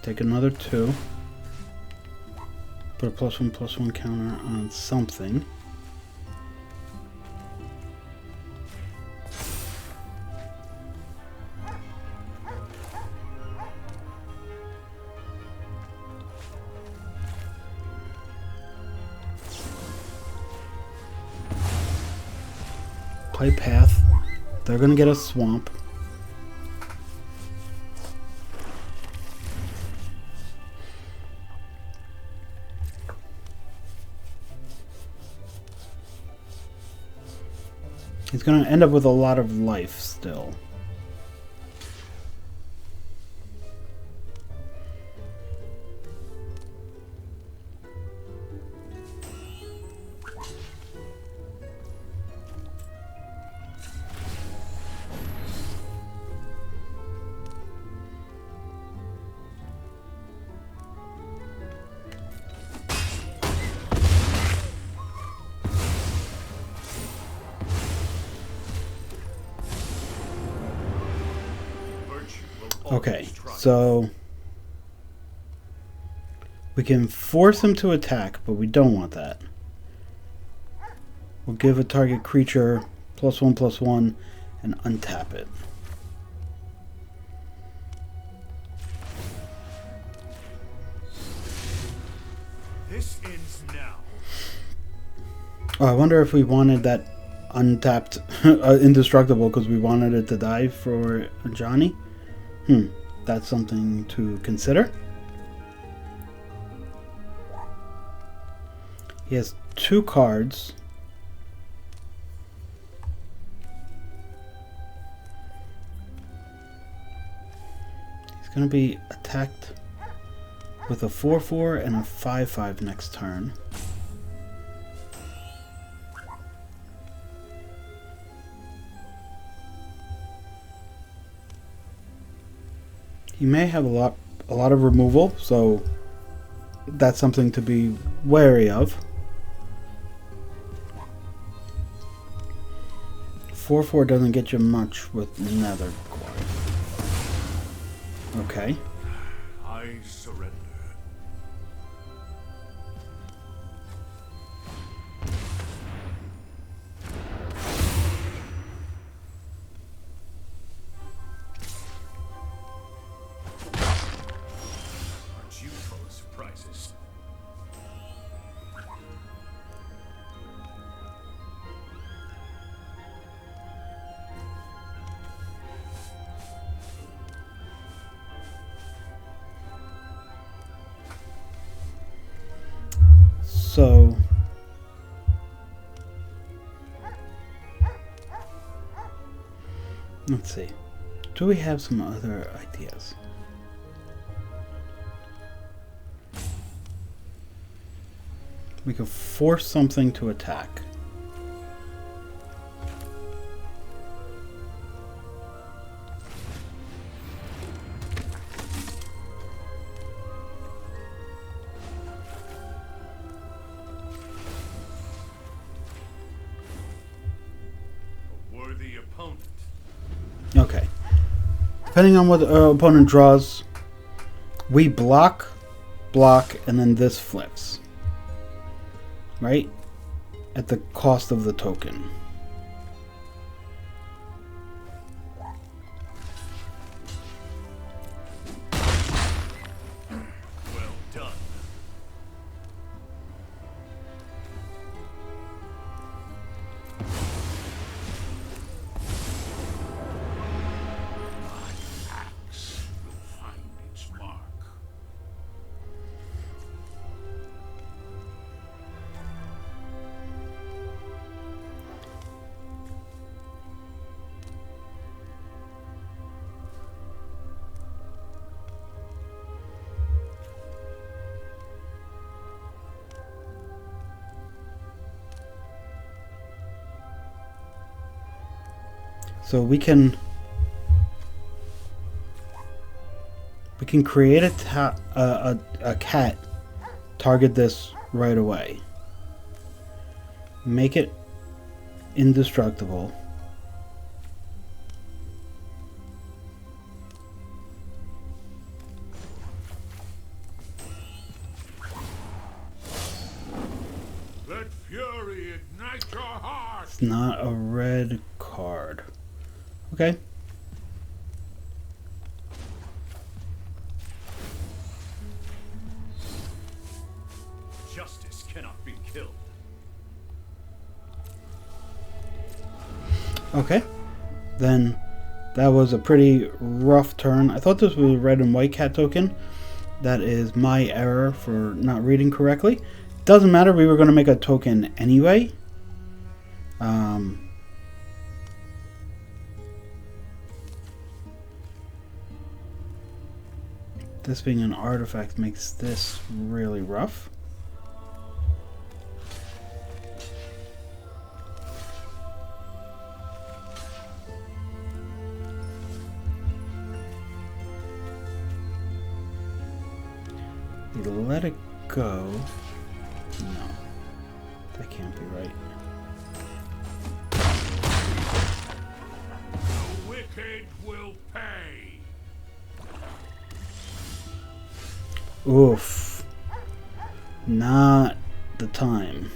Take another 2. Put a +1/+1 counter on something. Play Path. They're gonna get a Swamp. He's gonna end up with a lot of life still. Okay, so we can force him to attack, but we don't want that. We'll give a target creature +1/+1 and untap it. This ends now. Oh, I wonder if we wanted that untapped indestructible because we wanted it to die for Johnny. That's something to consider. He has 2 cards. He's going to be attacked with a 4/4 and a 5/5 next turn. He may have a lot of removal, so that's something to be wary of. 4/4 doesn't get you much with Nether Quartz. Okay. I surrender. Aren't you full of surprises? So let's see. Do we have some other ideas? We could force something to attack. A worthy opponent. Okay. Depending on what the opponent draws, we block, and then this flips. Right? At the cost of the token. Well done. My axe will find its mark. So we can create a cat, target this right away, make it indestructible, Let fury ignite your heart. it's not a red card. Okay. Justice cannot be killed. Okay. Then that was a pretty rough turn. I thought this was a red and white cat token. That is my error for not reading correctly. Doesn't matter, we were going to make a token anyway. This being an artifact makes this really rough. We let it go. No, that can't be right. The wicked will pay. Oof. Not the time.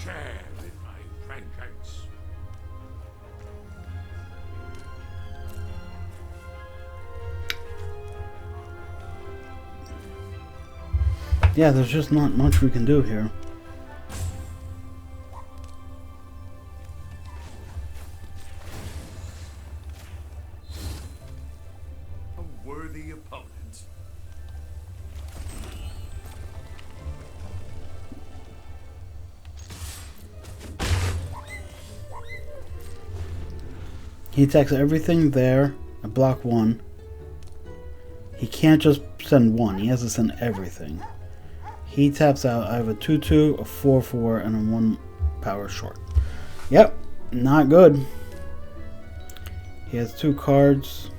Share in my vengeance. Yeah, there's just not much we can do here. A worthy opponent. He attacks everything there at block 1. He can't just send 1. He has to send everything. He taps out. I have a 2/2, a 4/4, and a 1 power short. Yep, not good. He has 2 cards.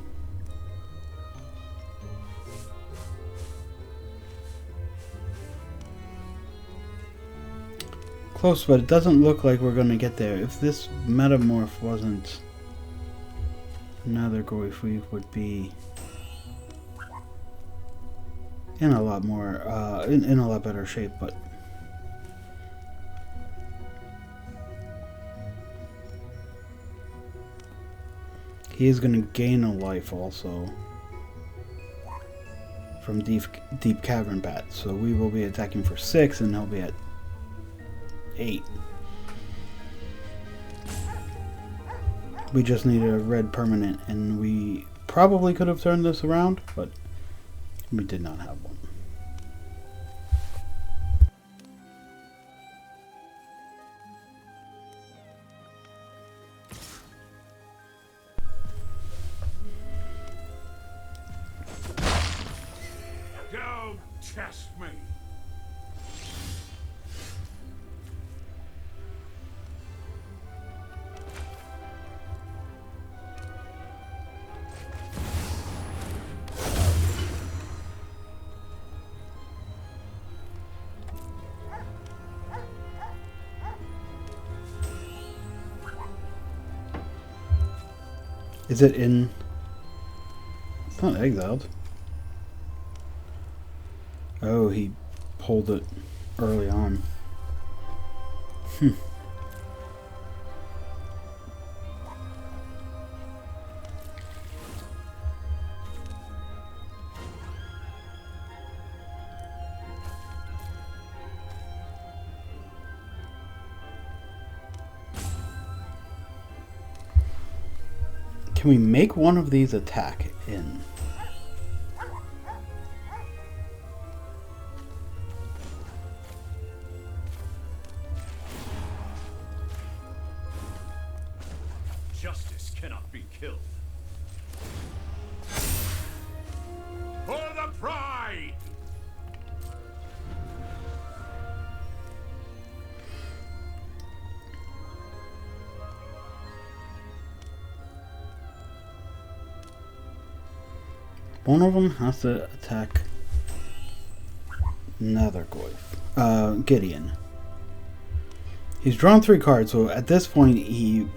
Close, but it doesn't look like we're going to get there. If this Metamorph wasn't another Goif, we would be in a lot more, in a lot better shape, but he is going to gain a life also from Deep Cavern Bat, so we will be attacking for 6 and he'll be at 8. We just needed a red permanent, and we probably could have turned this around, but we did not have one. Don't test me. Is it in? It's not exiled. Oh, he pulled it early on. Can we make one of these attack in? Justice cannot be killed. For the pride! One of them has to attack Nethergoyf. Gideon. He's drawn 3 cards, so at this point he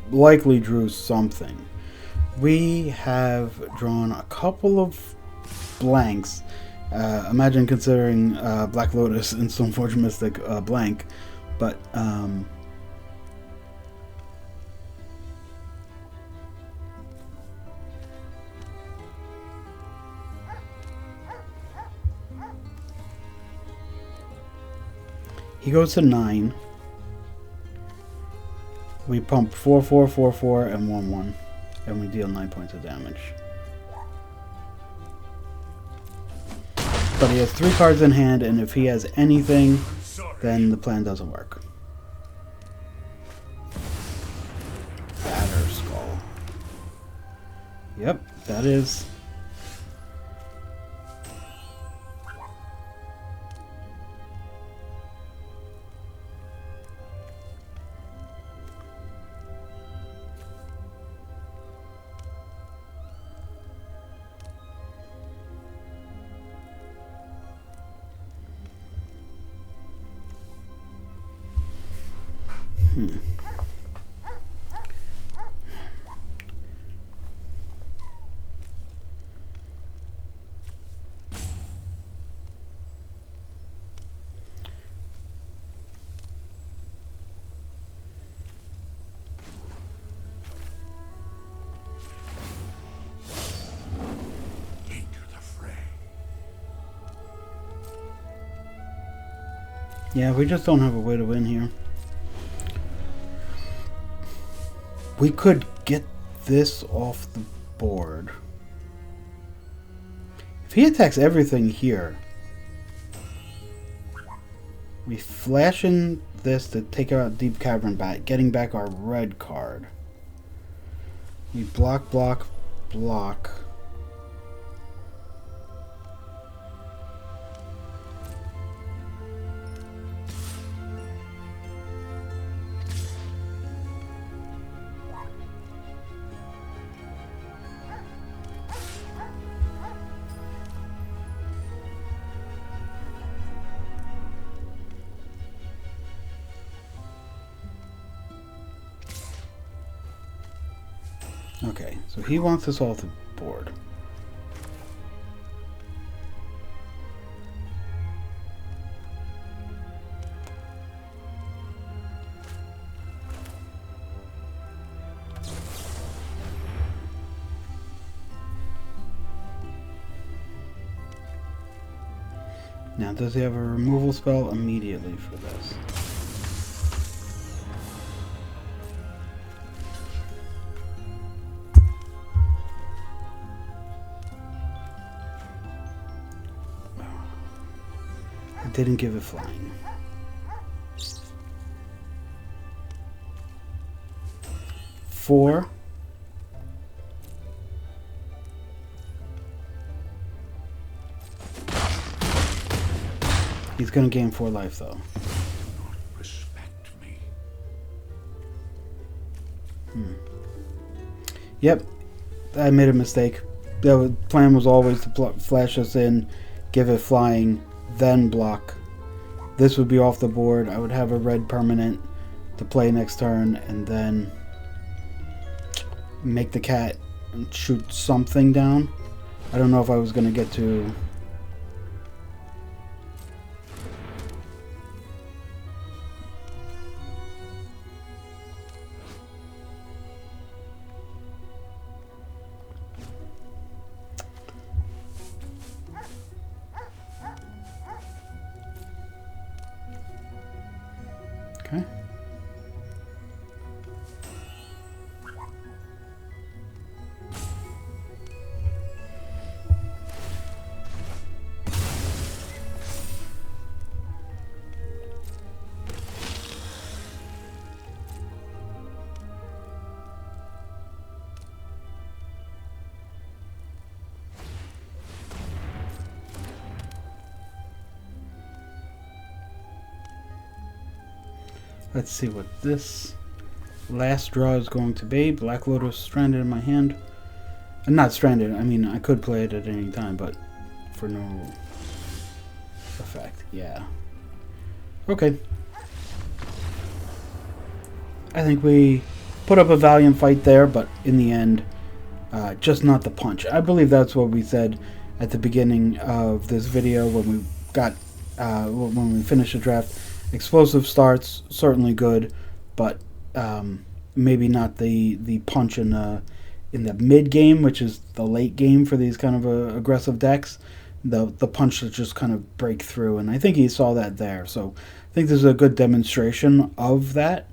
likely drew something. We have drawn a couple of blanks. Imagine considering Black Lotus and Stoneforge Mystic blank, but he goes to 9. We pump 4, 4, 4, 4, and 1, 1, and we deal 9 points of damage. But he has 3 cards in hand, and if he has anything, then the plan doesn't work. Batter Skull. Yep, that is. Into the fray. Yeah, we just don't have a way to win here. We could get this off the board. If he attacks everything here, we flash in this to take out Deep Cavern Bat, getting back our red card. We block, block, block. Okay, so he wants this off the board. Now, does he have a removal spell immediately for this? Didn't give it flying. Four. He's gonna gain 4 life though. Respect me. Yep, I made a mistake. The plan was always to flash us in, give it flying, then block. This would be off the board. I would have a red permanent to play next turn, and then make the cat and shoot something down. I don't know if I was going to get to... Okay. Let's see what this last draw is going to be. Black Lotus stranded in my hand. Not stranded, I mean, I could play it at any time, but for no effect. Yeah. Okay. I think we put up a valiant fight there, but in the end, just not the punch. I believe that's what we said at the beginning of this video when we got, when we finished the draft. Explosive starts, certainly good, but maybe not the punch in the mid game, which is the late game for these kind of aggressive decks. The punch that just kind of break through, and I think he saw that there. So I think this is a good demonstration of that,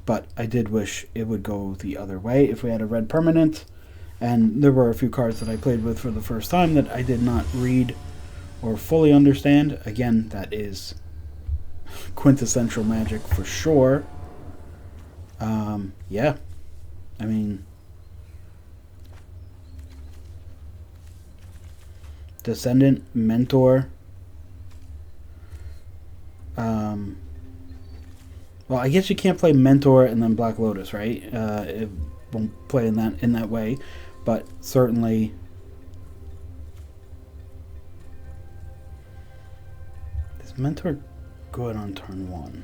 but I did wish it would go the other way if we had a red permanent. And there were a few cards that I played with for the first time that I did not read or fully understand. Again, that is quintessential Magic for sure. Yeah, I mean, Descendant, Mentor. Well, I guess you can't play Mentor and then Black Lotus, right? It won't play in that way, but certainly. Is Mentor good on turn 1?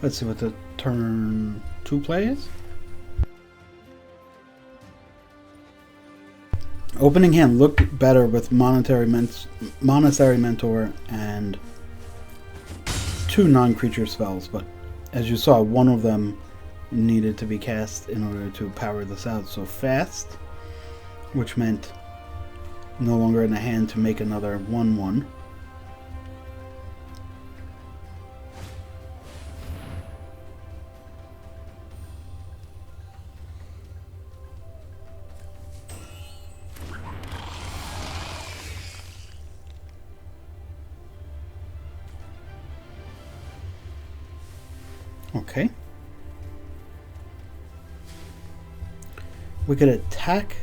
Let's see what the turn 2 play is. Opening hand looked better with Monastery Mentor and 2 non-creature spells, but as you saw, one of them needed to be cast in order to power this out so fast, which meant no longer in the hand to make another 1/1. Okay. We could attack.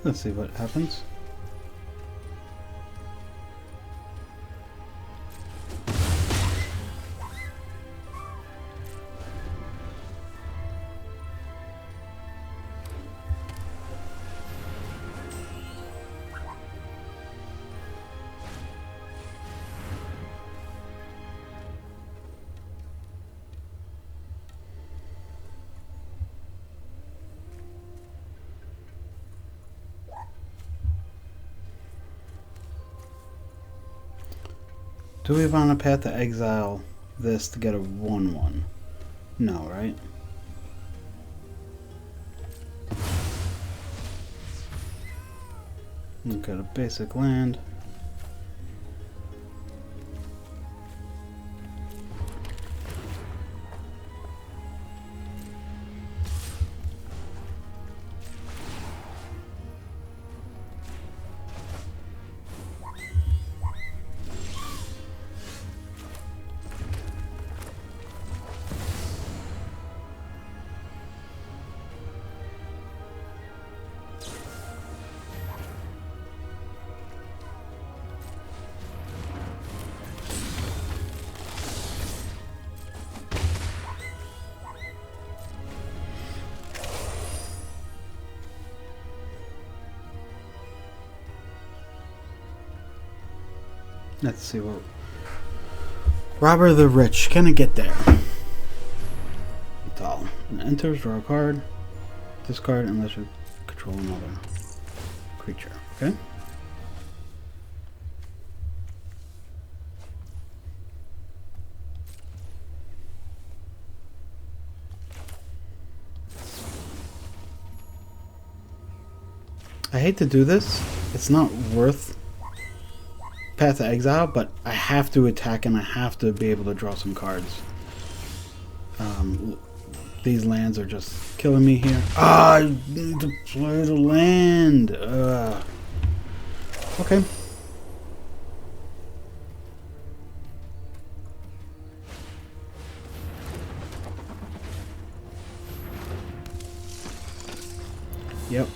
Let's see what happens. Do we want a path to exile this to get a 1/1? No, right? We've got a basic land. Let's see what Robber the Rich, can it get there? It's all. Enters, draw a card, discard unless you control another creature. Okay. I hate to do this. It's not worth Path to Exile, but I have to attack and I have to be able to draw some cards. These lands are just killing me here. Ah, I need to play the land. Okay. Yep.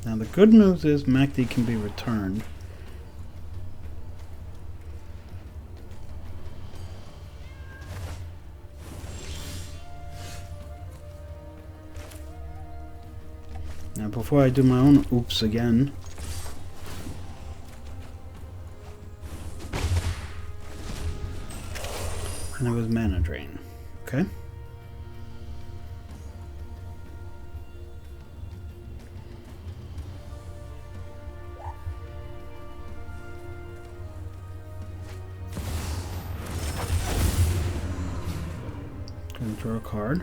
Now the good news is MACD can be returned. Now before I do my own oops again, and it was mana drain. Okay. Gonna draw a card.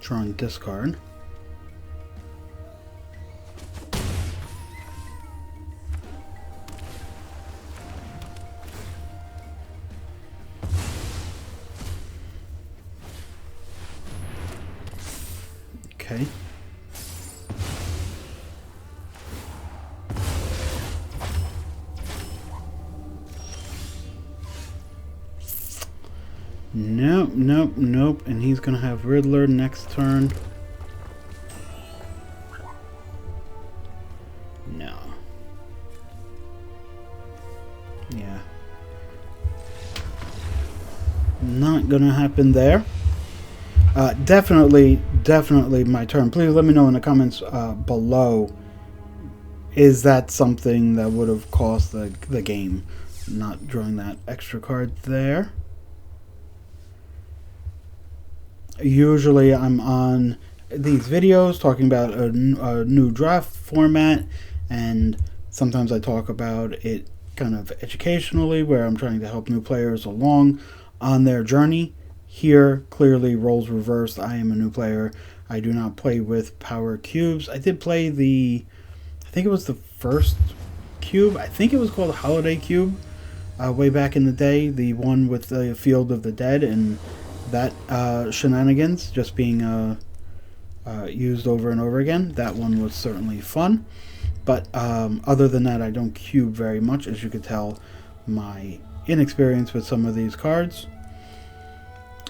Draw and discard. Okay. Nope, nope, nope. And he's gonna have Riddler next turn. Yeah. Not gonna happen there. Definitely my turn. Please let me know in the comments below. Is that something that would have cost the game? Not drawing that extra card there. Usually I'm on these videos talking about a new draft format, and sometimes I talk about it kind of educationally, where I'm trying to help new players along on their journey. Here, clearly, roles reversed. I am a new player. I do not play with power cubes. I did play I think it was the first cube. I think it was called Holiday Cube way back in the day. The one with the Field of the Dead and that shenanigans just being used over and over again. That one was certainly fun. But other than that, I don't cube very much. As you could tell, my inexperience with some of these cards.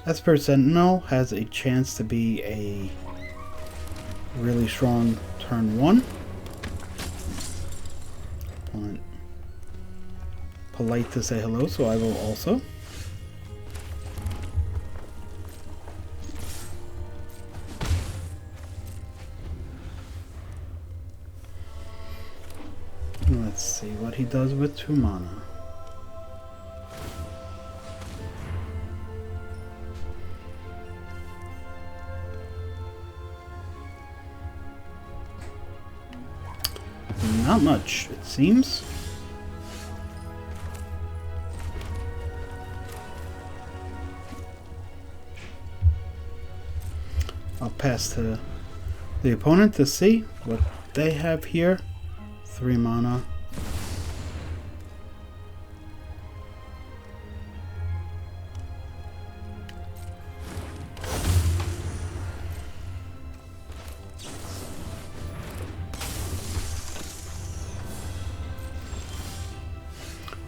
Esper Sentinel has a chance to be a really strong turn 1. Opponent polite to say hello, so I will also. Let's see what he does with 2 mana. Not much, it seems. I'll pass to the opponent to see what they have here. 3 mana.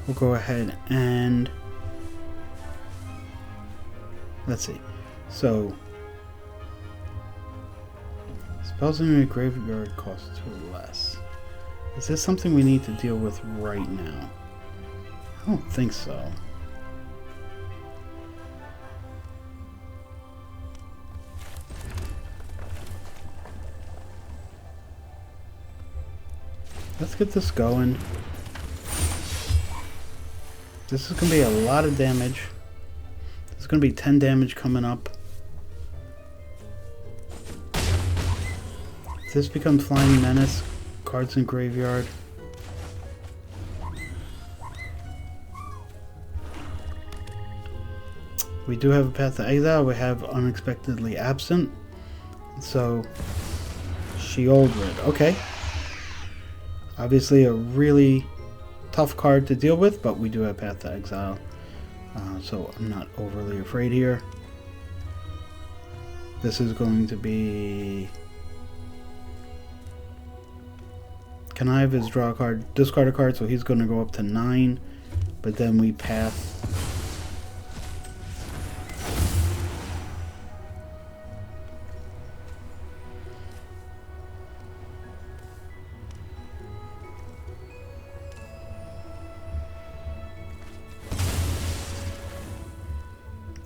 We'll go ahead and let's see. So spells in your graveyard cost 2 less. Is this something we need to deal with right now? I don't think so. Let's get this going. This is going to be a lot of damage. There's going to be 10 damage coming up. If this becomes Flying Menace, cards in graveyard. We do have a Path to Exile. We have Unexpectedly Absent. So, Sheoldred. Okay. Obviously a really tough card to deal with, but we do have Path to Exile. So I'm not overly afraid here. This is going to be... Connive is draw a card, discard a card, so he's going to go up to 9. But then we path.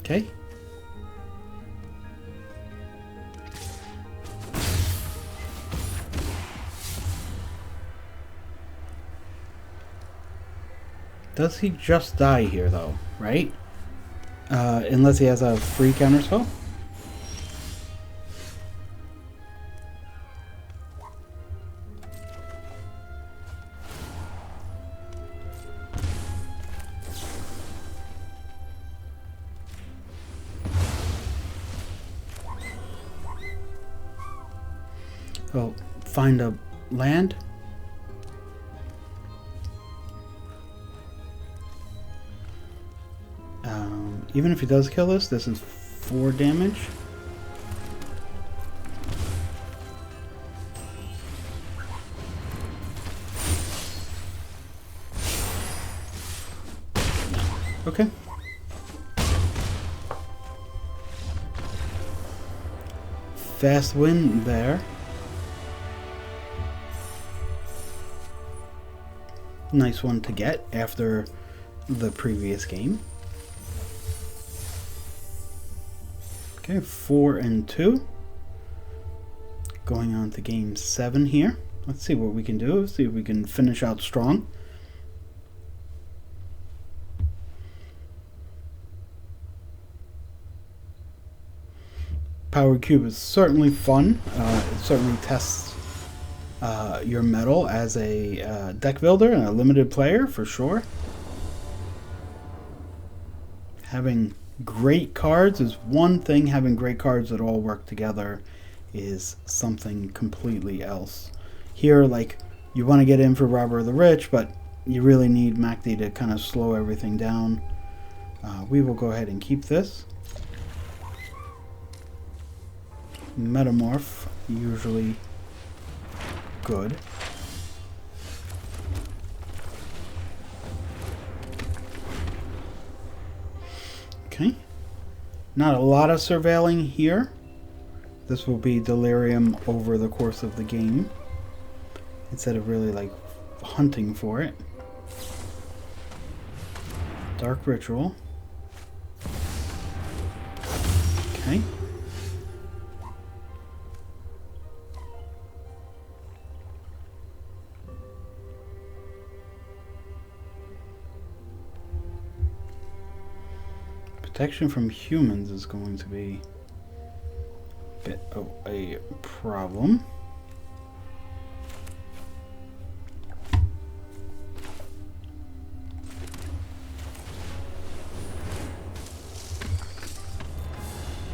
Okay. Does he just die here, though, right? Unless he has a free counterspell? Oh, find a land. Even if he does kill us, this is 4 damage. Okay. Fast win there. Nice one to get after the previous game. Okay, 4 and 2. Going on to game 7 here. Let's see what we can do. Let's see if we can finish out strong. Powered Cube is certainly fun. It certainly tests your mettle as a deck builder and a limited player for sure. Having great cards is one thing. Having great cards that all work together is something completely else. Here, like, you want to get in for Robber of the Rich, but you really need MACD to kind of slow everything down. We will go ahead and keep this. Metamorph, usually good. Okay. Not a lot of surveilling here. This will be delirium over the course of the game, instead of really like hunting for it. Dark Ritual. Okay. Protection from humans is going to be a bit of a problem.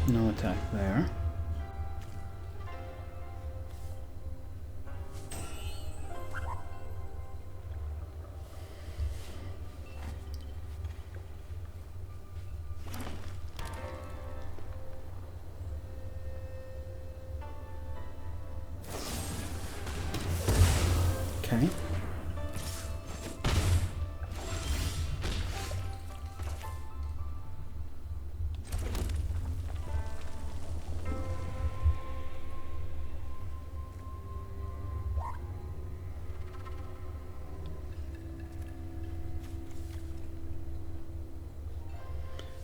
No attack there. Okay.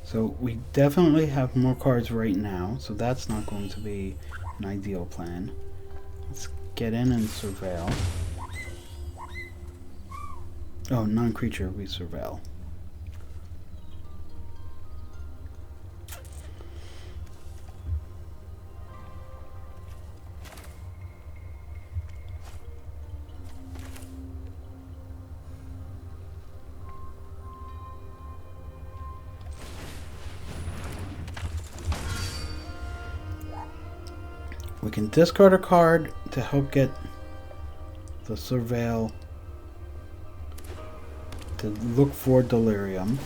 So we definitely have more cards right now, so that's not going to be an ideal plan. Let's get in and surveil. Oh, non-creature, we surveil. We can discard a card to help get the surveil to look for delirium.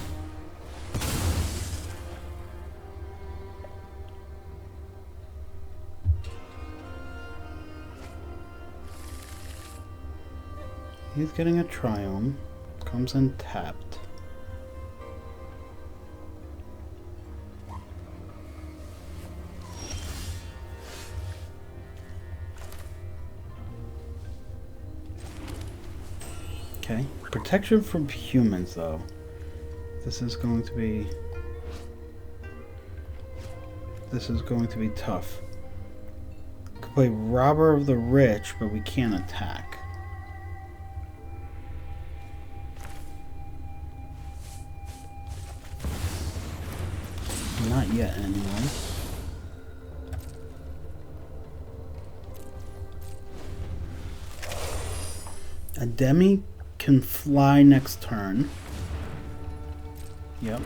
He's getting a triome. Comes in tapped. Okay. Protection from humans, though. This is going to be tough. We could play Robber of the Rich, but we can't attack. Not yet, anyway. A Demi can fly next turn. Yep.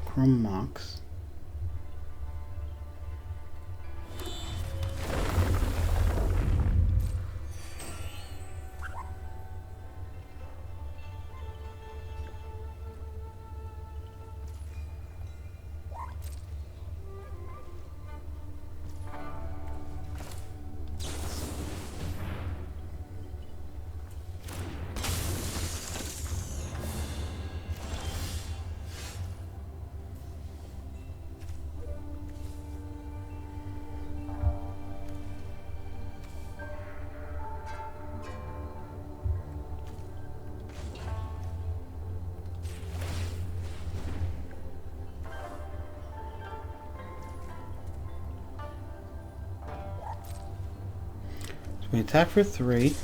Chrome Mox. We attack for 3.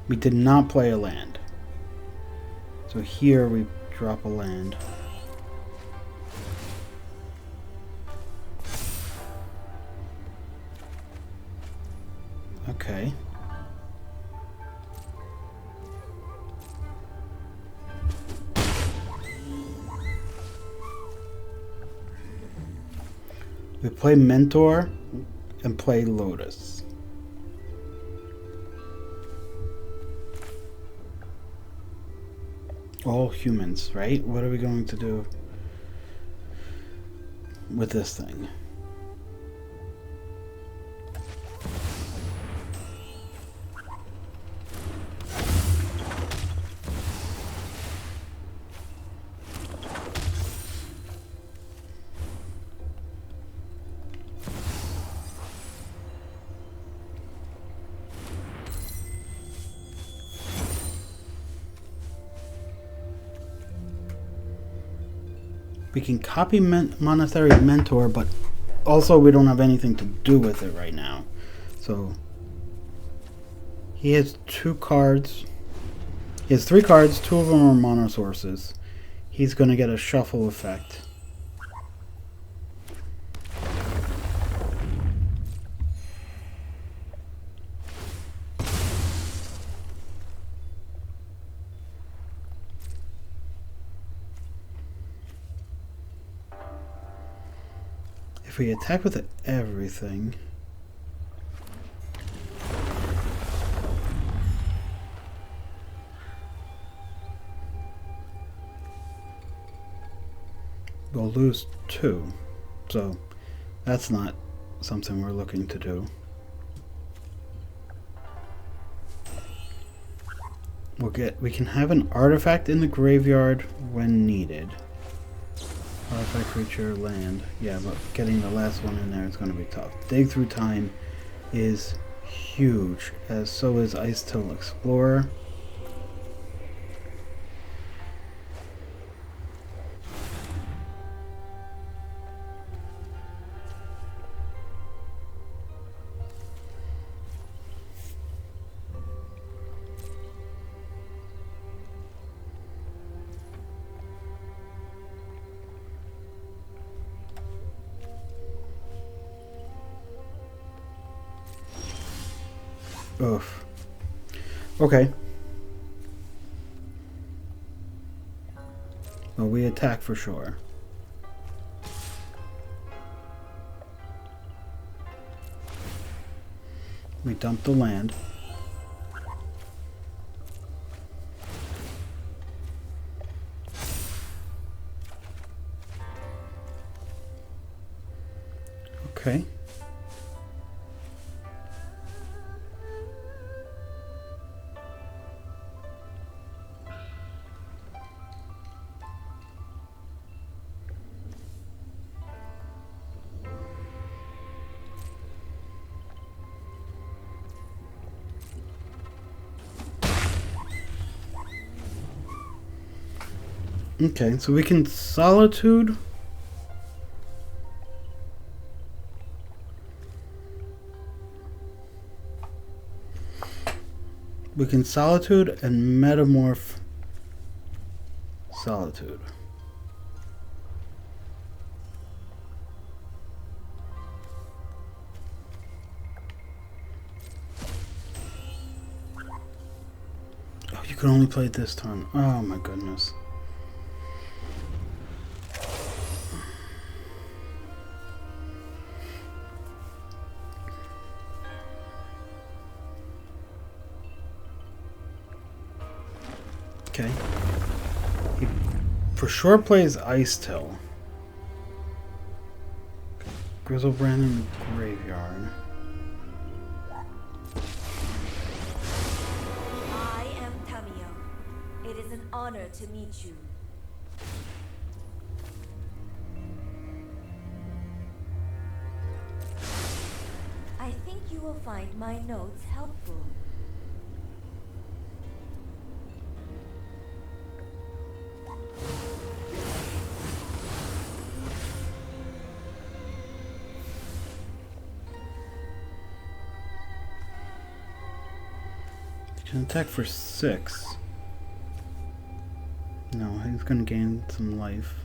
We did not play a land. So here we drop a land. Okay. We play Mentor and play Lotus. All humans, right? What are we going to do with this thing? We can copy Monetary Mentor, but also we don't have anything to do with it right now. So he has 2 cards. He has 3 cards. 2 of them are mono sources. He's going to get a shuffle effect. If we attack with everything, we'll lose 2. So that's not something we're looking to do. We can have an artifact in the graveyard when needed. Artifact, creature, land. Yeah, but getting the last one in there is going to be tough. Dig Through Time is huge, as so is Ice Till Explorer. Oof. Okay. Well, we attack for sure. We dump the land. Okay. Okay, so we can Solitude. We can Solitude and Metamorph Solitude. Oh, you can only play it this turn. Oh my goodness. Okay. He for sure plays Ice Till. Grizzlebrand in the graveyard. I am Tamio. It is an honor to meet you. I think you will find my notes helpful. Can attack for 6. No, he's gonna gain some life.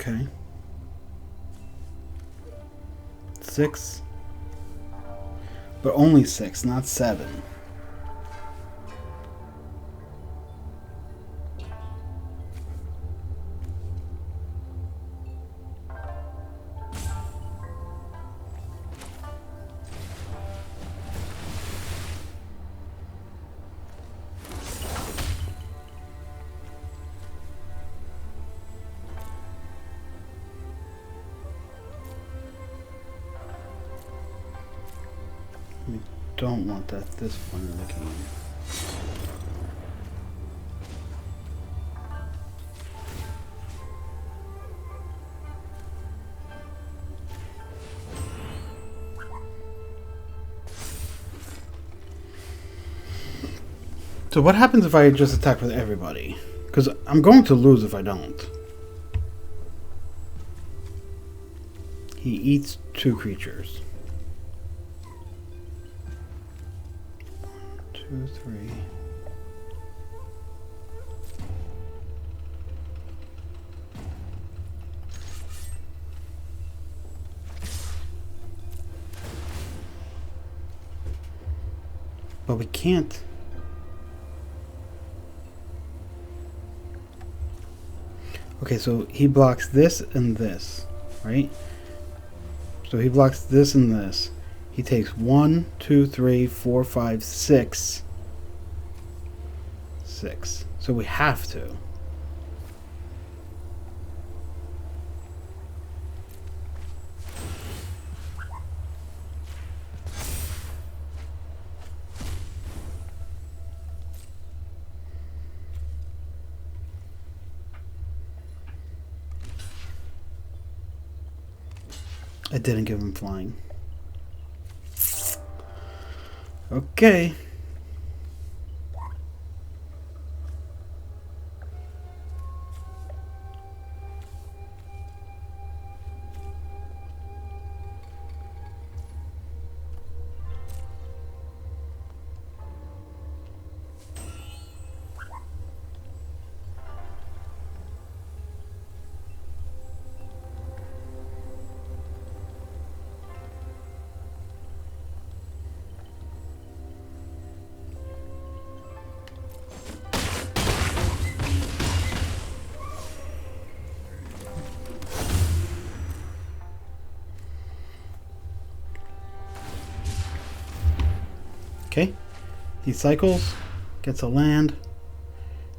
Okay. 6. But only 6, not 7. We don't want that at this point in the game. So what happens if I just attack with everybody? Because I'm going to lose if I don't. He eats 2 creatures. 1, 2, 3. But we can't. Okay, so he blocks this and this, right? So he blocks this and this. He takes 1, 2, 3, 4, 5, 6. 6. So we have to. I didn't give him flying. Okay. Okay, he cycles, gets a land.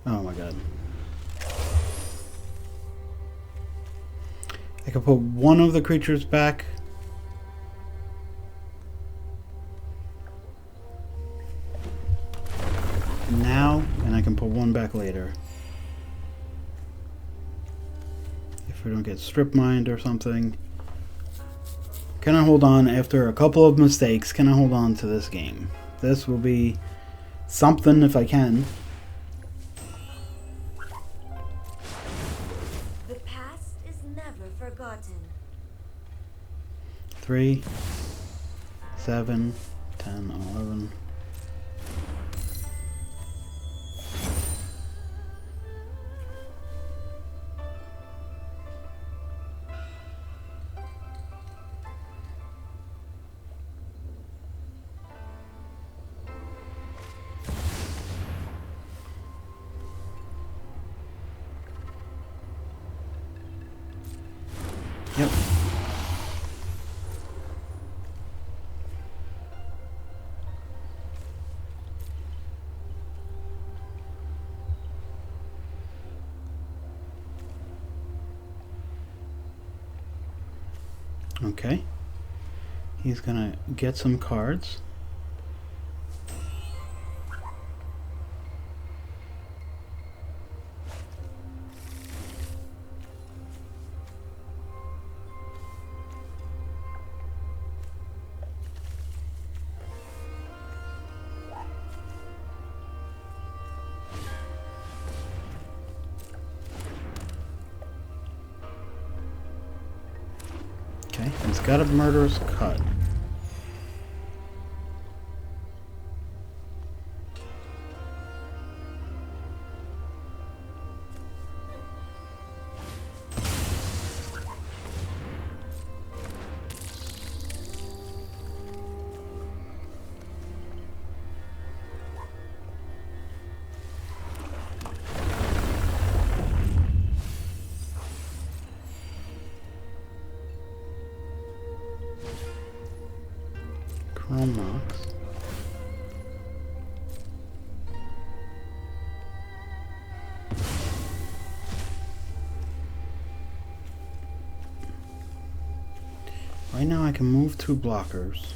Oh my god. I can put one of the creatures back. Now, and I can put one back later. If we don't get strip mined or something. Can I hold on after a couple of mistakes? Can I hold on to this game? This will be something if I can. The past is never forgotten. 3, 7, 10, 11. Yep. Okay. He's gonna get some cards. Okay, he's got a murderous cut. Chromox. Right now I can move 2 blockers.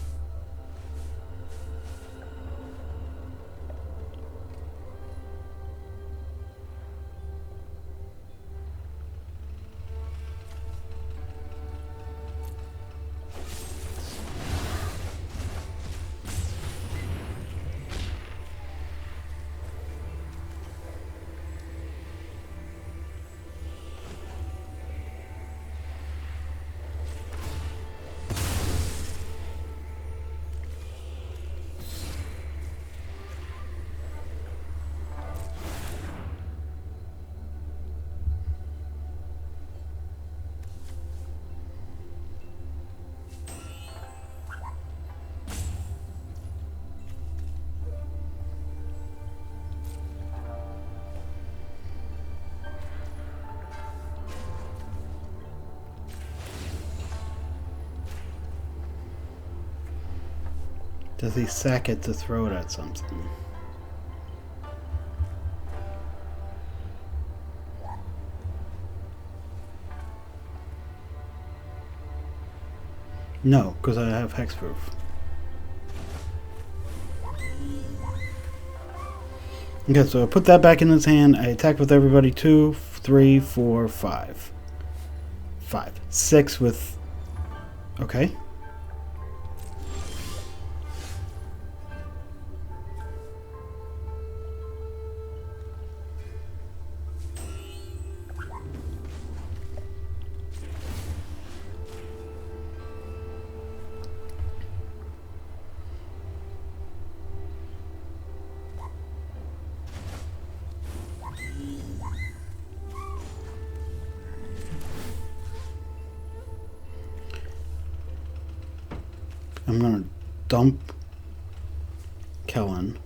Does he sack it to throw it at something? No, because I have hexproof. Okay, so I put that back in his hand. I attack with everybody. 2, 3, 4, 5. 5. 6 with... Okay. I'm gonna dump Kellen.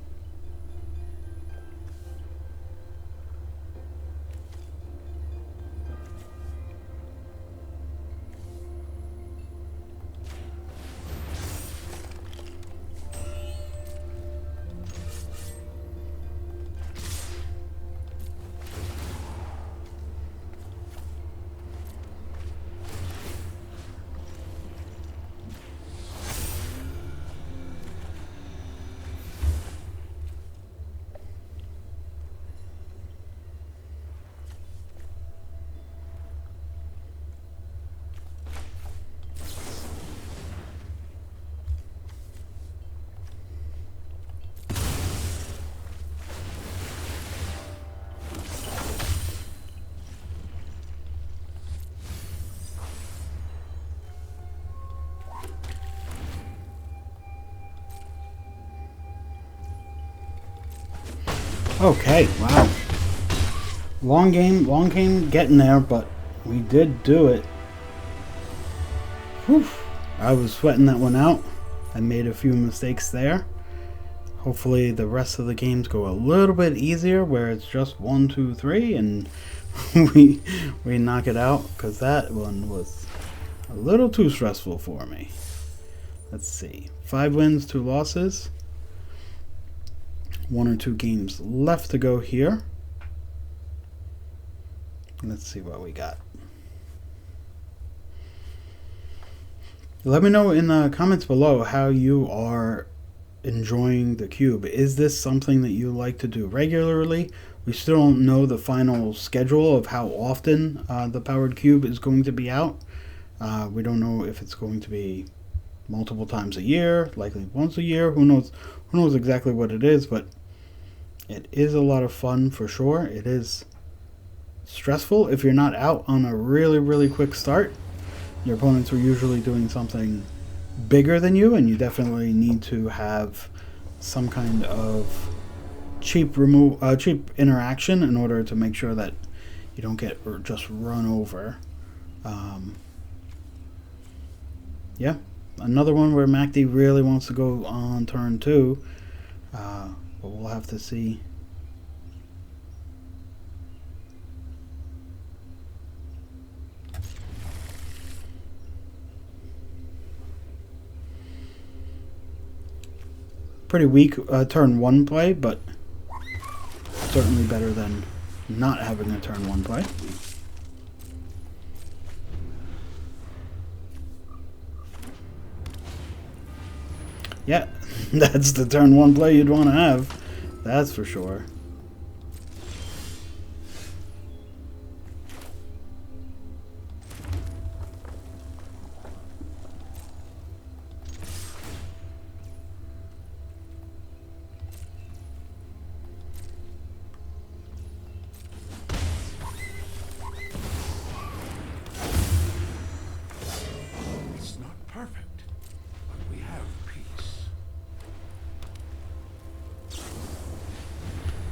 Okay, wow. Long game getting there, but we did do it. Whew. I was sweating that one out. I made a few mistakes there. Hopefully the rest of the games go a little bit easier, where it's just 1, 2, 3, and we knock it out, because that one was a little too stressful for me. Let's see. 5 wins, 2 losses. 1 or 2 games left to go here. Let's see what we got. Let me know in the comments below how you are enjoying the cube. Is this something that you like to do regularly? We still don't know the final schedule of how often the Powered Cube is going to be out. We don't know if it's going to be multiple times a year, likely once a year. Who knows? Who knows exactly what it is, but it is a lot of fun for sure. It is stressful if you're not out on a really, really quick start. Your opponents are usually doing something bigger than you, and you definitely need to have some kind of cheap interaction in order to make sure that you don't get just run over. Yeah, another one where MacD really wants to go on turn 2, but we'll have to see. Pretty weak turn 1 play, but certainly better than not having a turn 1 play. Yeah, that's the turn 1 play you'd want to have, that's for sure.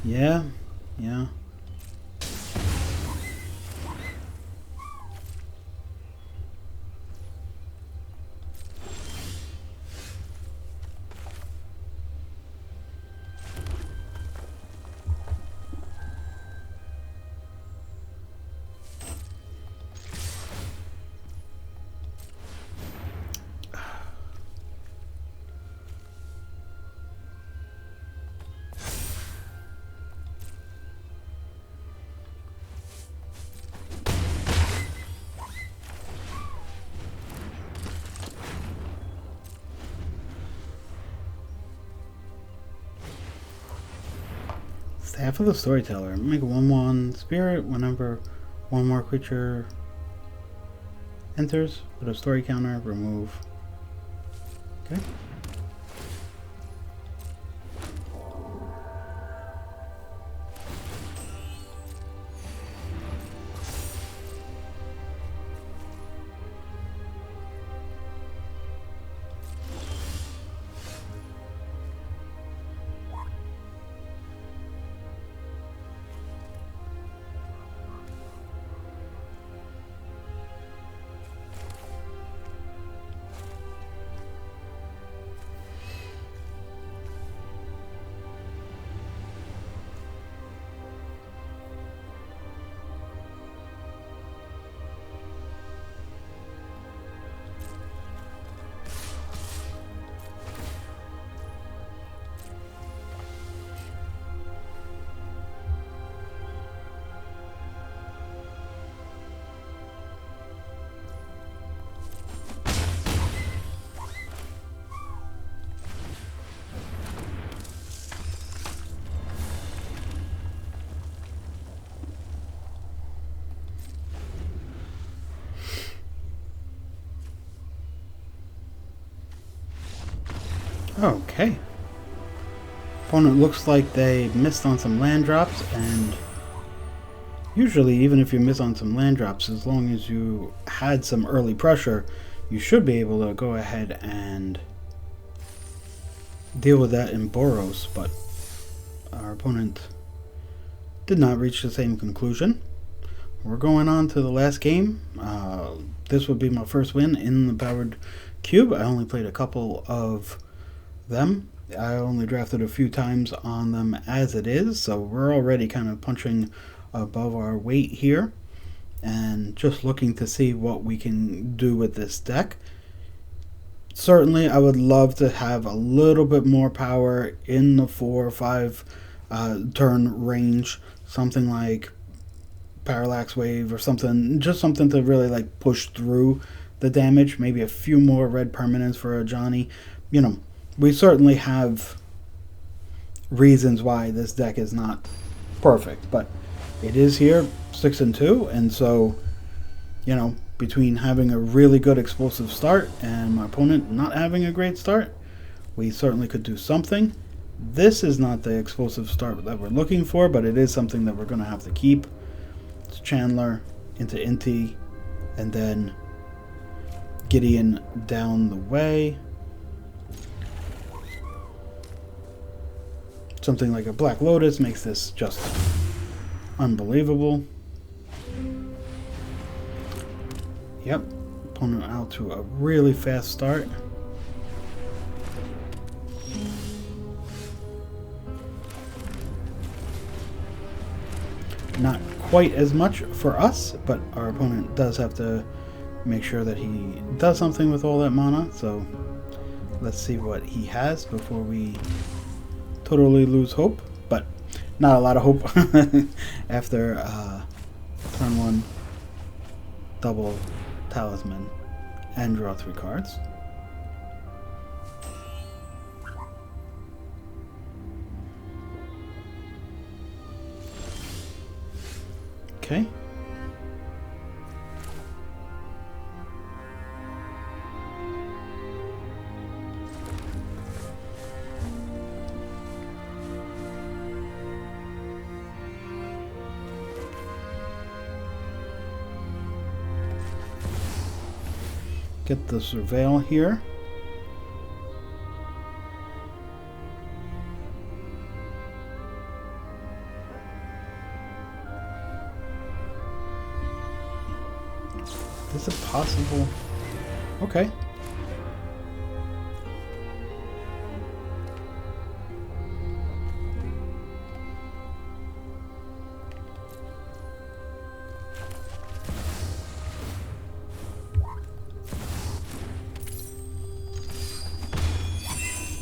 Yeah, yeah. Staff of the Storyteller. Make a 1/1 spirit whenever one more creature enters with a story counter. Remove. Okay. Okay. Opponent looks like they missed on some land drops, and usually even if you miss on some land drops, as long as you had some early pressure, you should be able to go ahead and deal with that in Boros, but our opponent did not reach the same conclusion. We're going on to the last game. This would be my first win in the Powered Cube. I only played a couple of them. I only drafted a few times on them as it is, so we're already kind of punching above our weight here and just looking to see what we can do with this deck. Certainly I would love to have a little bit more power in the 4 or 5 turn range, something like Parallax Wave or something, just something to really like push through the damage, maybe a few more red permanents for a Johnny. You know, we certainly have reasons why this deck is not perfect, but it is here 6-2, and so, you know, between having a really good explosive start and my opponent not having a great start, we certainly could do something. This is not the explosive start that we're looking for, but it is something that we're going to have to keep. It's Chandler into Inti, and then Gideon down the way. Something like a Black Lotus makes this just unbelievable. Yep, opponent out to a really fast start. Not quite as much for us, but our opponent does have to make sure that he does something with all that mana, so let's see what he has before we totally lose hope, but not a lot of hope after turn 1 double talisman and draw 3 cards. Okay. Get the Surveil here. Is it possible? Okay.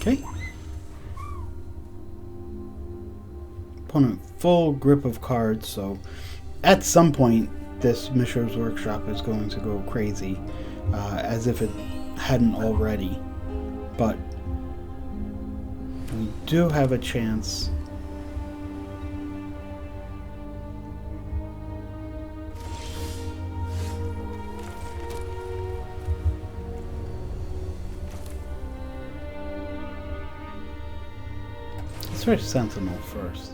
Okay. Opponent full grip of cards, so at some point this Mishra's Workshop is going to go crazy, as if it hadn't already. But we do have a chance. Let's try Sentinel first.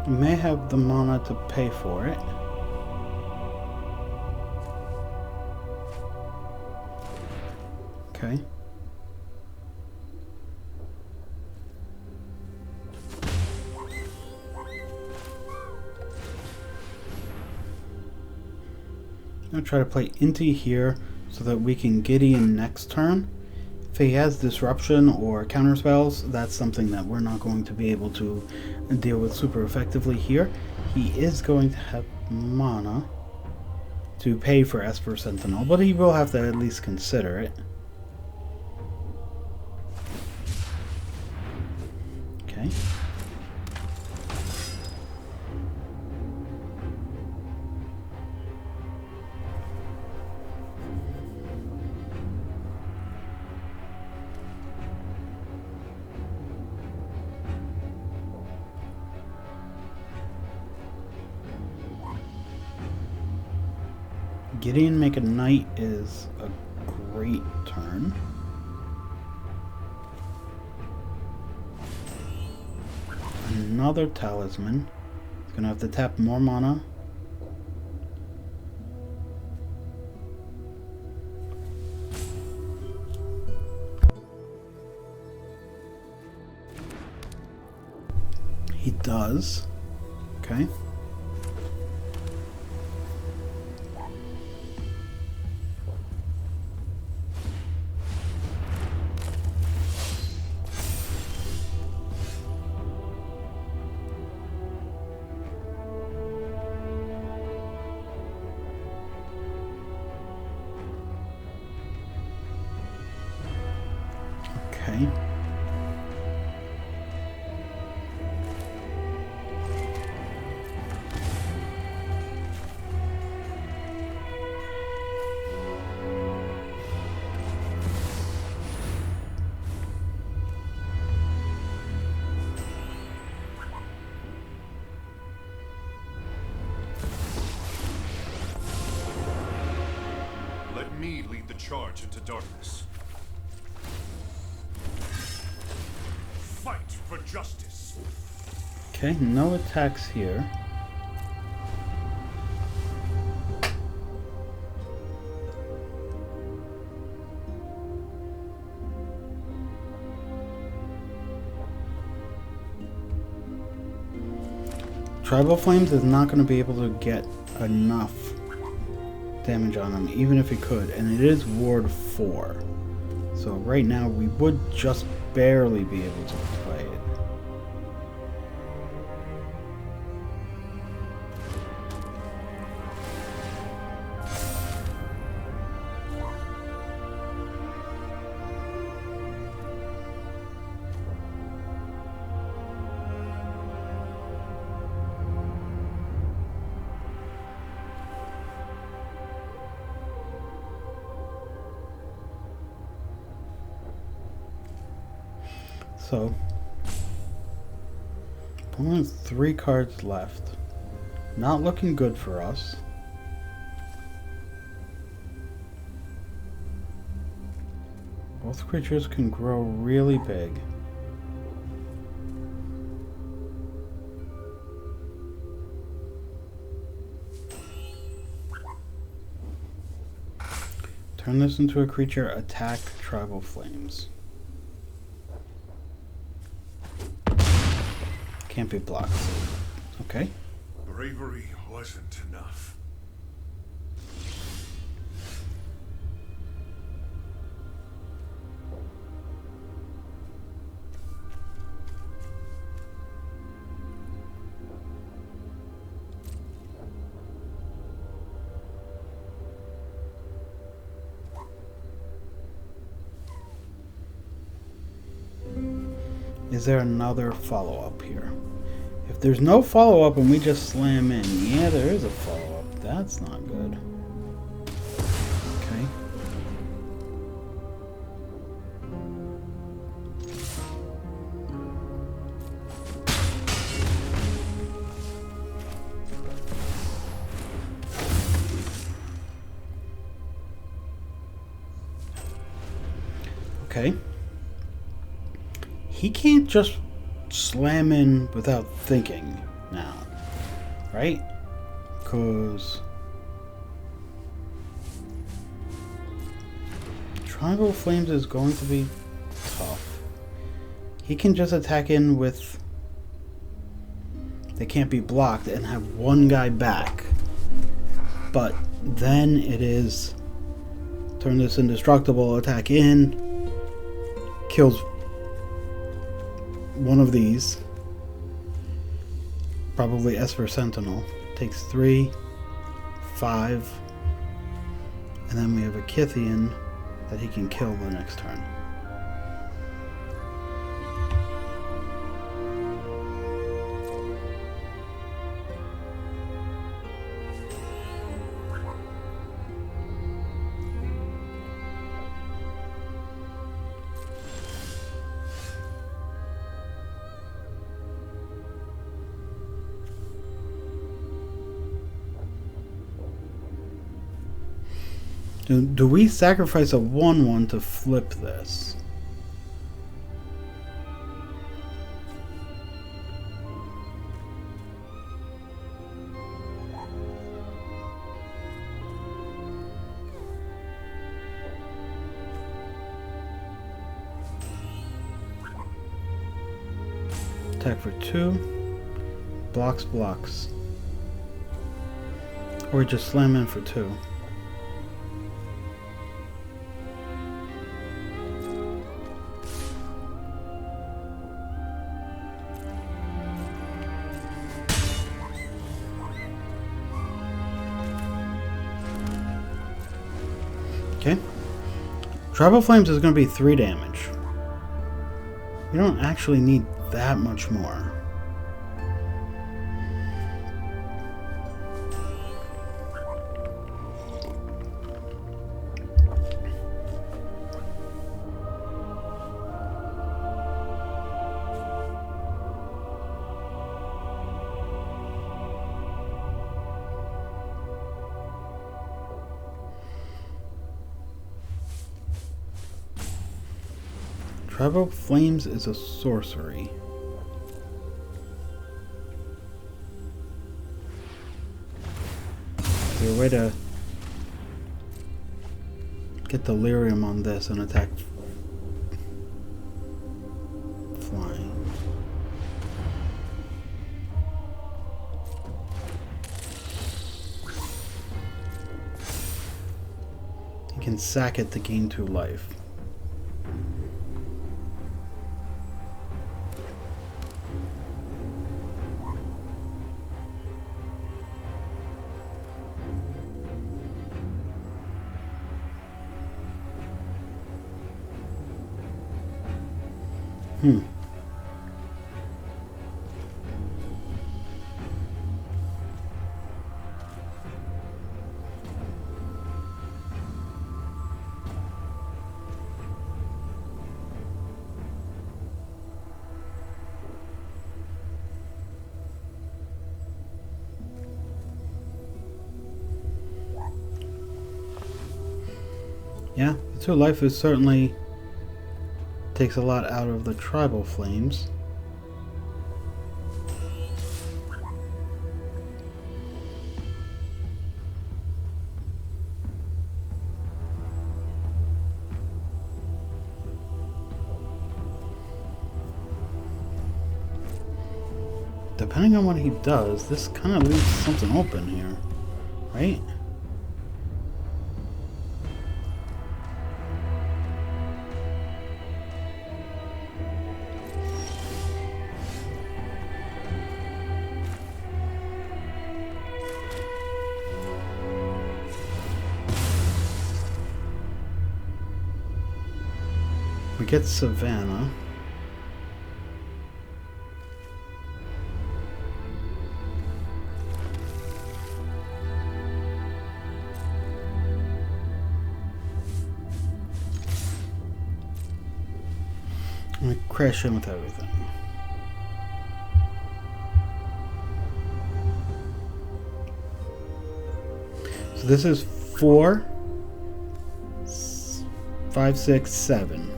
You may have the mana to pay for it. Okay. I'll try to play Inti here so that we can Gideon next turn. If he has disruption or counter spells, that's something that we're not going to be able to deal with super effectively here. He is going to have mana to pay for Esper Sentinel, but he will have to at least consider it. Okay. Gideon make a knight is a great turn. Another talisman. He's gonna have to tap more mana. He does. Okay. Okay. Let me lead the charge into darkness. Fight for justice. Okay, no attacks here. Tribal Flames is not going to be able to get enough damage on him, even if he could, and it is Ward 4. So right now we would just barely be able to play it. So, only 3 cards left. Not looking good for us. Both creatures can grow really big. Turn this into a creature, attack Tribal Flames. Can't be blocked. Okay. Bravery wasn't enough. Is there another follow-up here? If there's no follow-up and we just slam in, yeah, there is a follow-up. That's not good. Okay. Okay. He can't just slam in without thinking now, right? Because Tribal Flames is going to be tough. He can just attack in with... They can't be blocked and have one guy back. But then it is... Turn this indestructible, attack in, kills one of these, probably Esper Sentinel, takes 3, 5, and then we have a Kythian that he can kill the next turn. Do we sacrifice a 1/1 to flip this? Attack for 2. Blocks. Or just slam in for 2. Okay. Tribal Flames is going to be 3 damage. We don't actually need that much more. Tribal Flames is a sorcery. Is there a way to get delirium on this and attack flying? You can sack it to gain 2 life. Yeah, the 2 life is certainly takes a lot out of the tribal flames. Depending on what he does, this kind of leaves something open here, right? We get Savannah. I'm gonna crash in with everything. So this is 4, 5, 6, 7.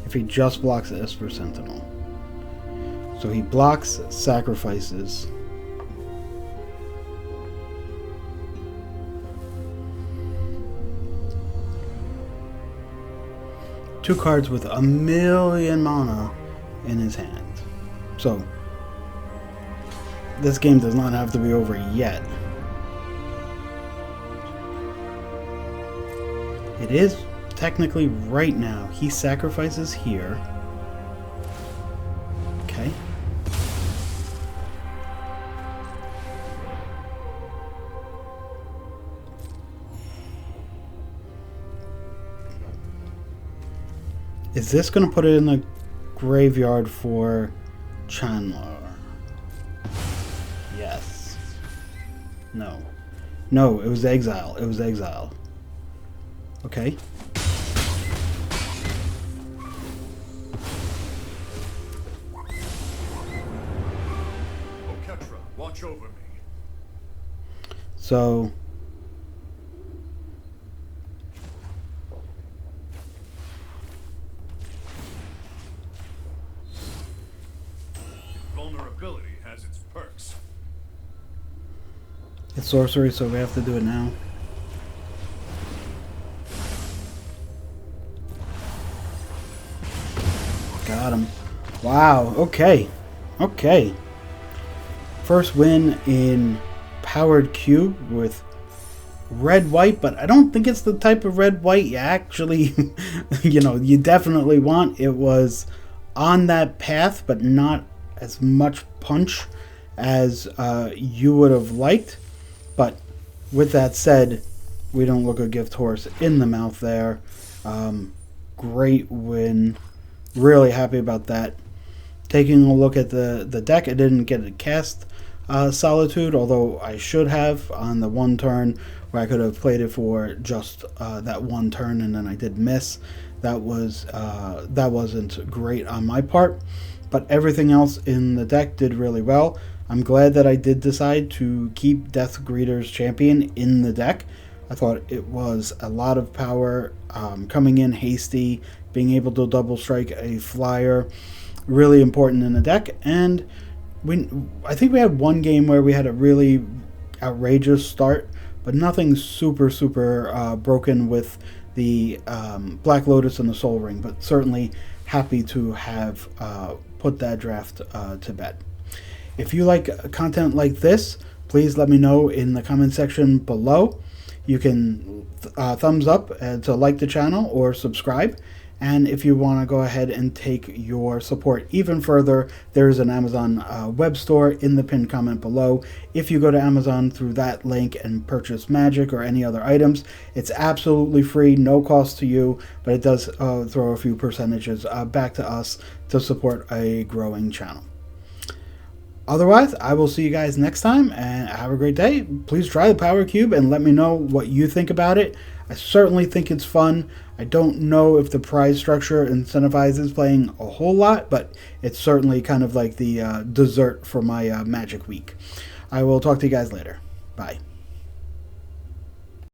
If he just blocks the Esper Sentinel. So he blocks, sacrifices. Two cards with 1,000,000 mana in his hand. So this game does not have to be over yet. It is technically right now. He sacrifices here. Okay. Is this going to put it in the graveyard for Chandler? Yes. No. No, it was exile. It was exile. Okay. Oketra, watch over me. So Vulnerability has its perks. it's sorcery, so we have to do it now. Got him. Wow, okay. Okay. First win in Powered Cube with red-white, but I don't think it's the type of red-white you actually, you definitely want. It was on that path, but not as much punch as you would have liked. But with that said, we don't look a gift horse in the mouth there. Great win Really happy about that. Taking a look at the deck, I didn't get a cast Solitude, although I should have on the one turn where I could have played it for just that one turn, and then I did miss. That wasn't great on my part, but everything else in the deck did really well. I'm glad that I did decide to keep Death Greeter's Champion in the deck. I thought it was a lot of power, coming in hasty, being able to double strike a flyer, really important in the deck. And I think we had one game where we had a really outrageous start, but nothing super broken with the Black Lotus and the Soul Ring, but certainly happy to have put that draft to bed. If you like content like this, please let me know in the comment section below. You can thumbs up to like the channel or subscribe. And if you want to go ahead and take your support even further, there is an Amazon web store in the pinned comment below. If you go to Amazon through that link and purchase Magic or any other items, it's absolutely free, no cost to you, but it does throw a few percentages back to us to support a growing channel. Otherwise, I will see you guys next time, and have a great day. Please try the Power Cube and let me know what you think about it. I certainly think it's fun. I don't know if the prize structure incentivizes playing a whole lot, but it's certainly kind of like the dessert for my Magic week. I will talk to you guys later. Bye.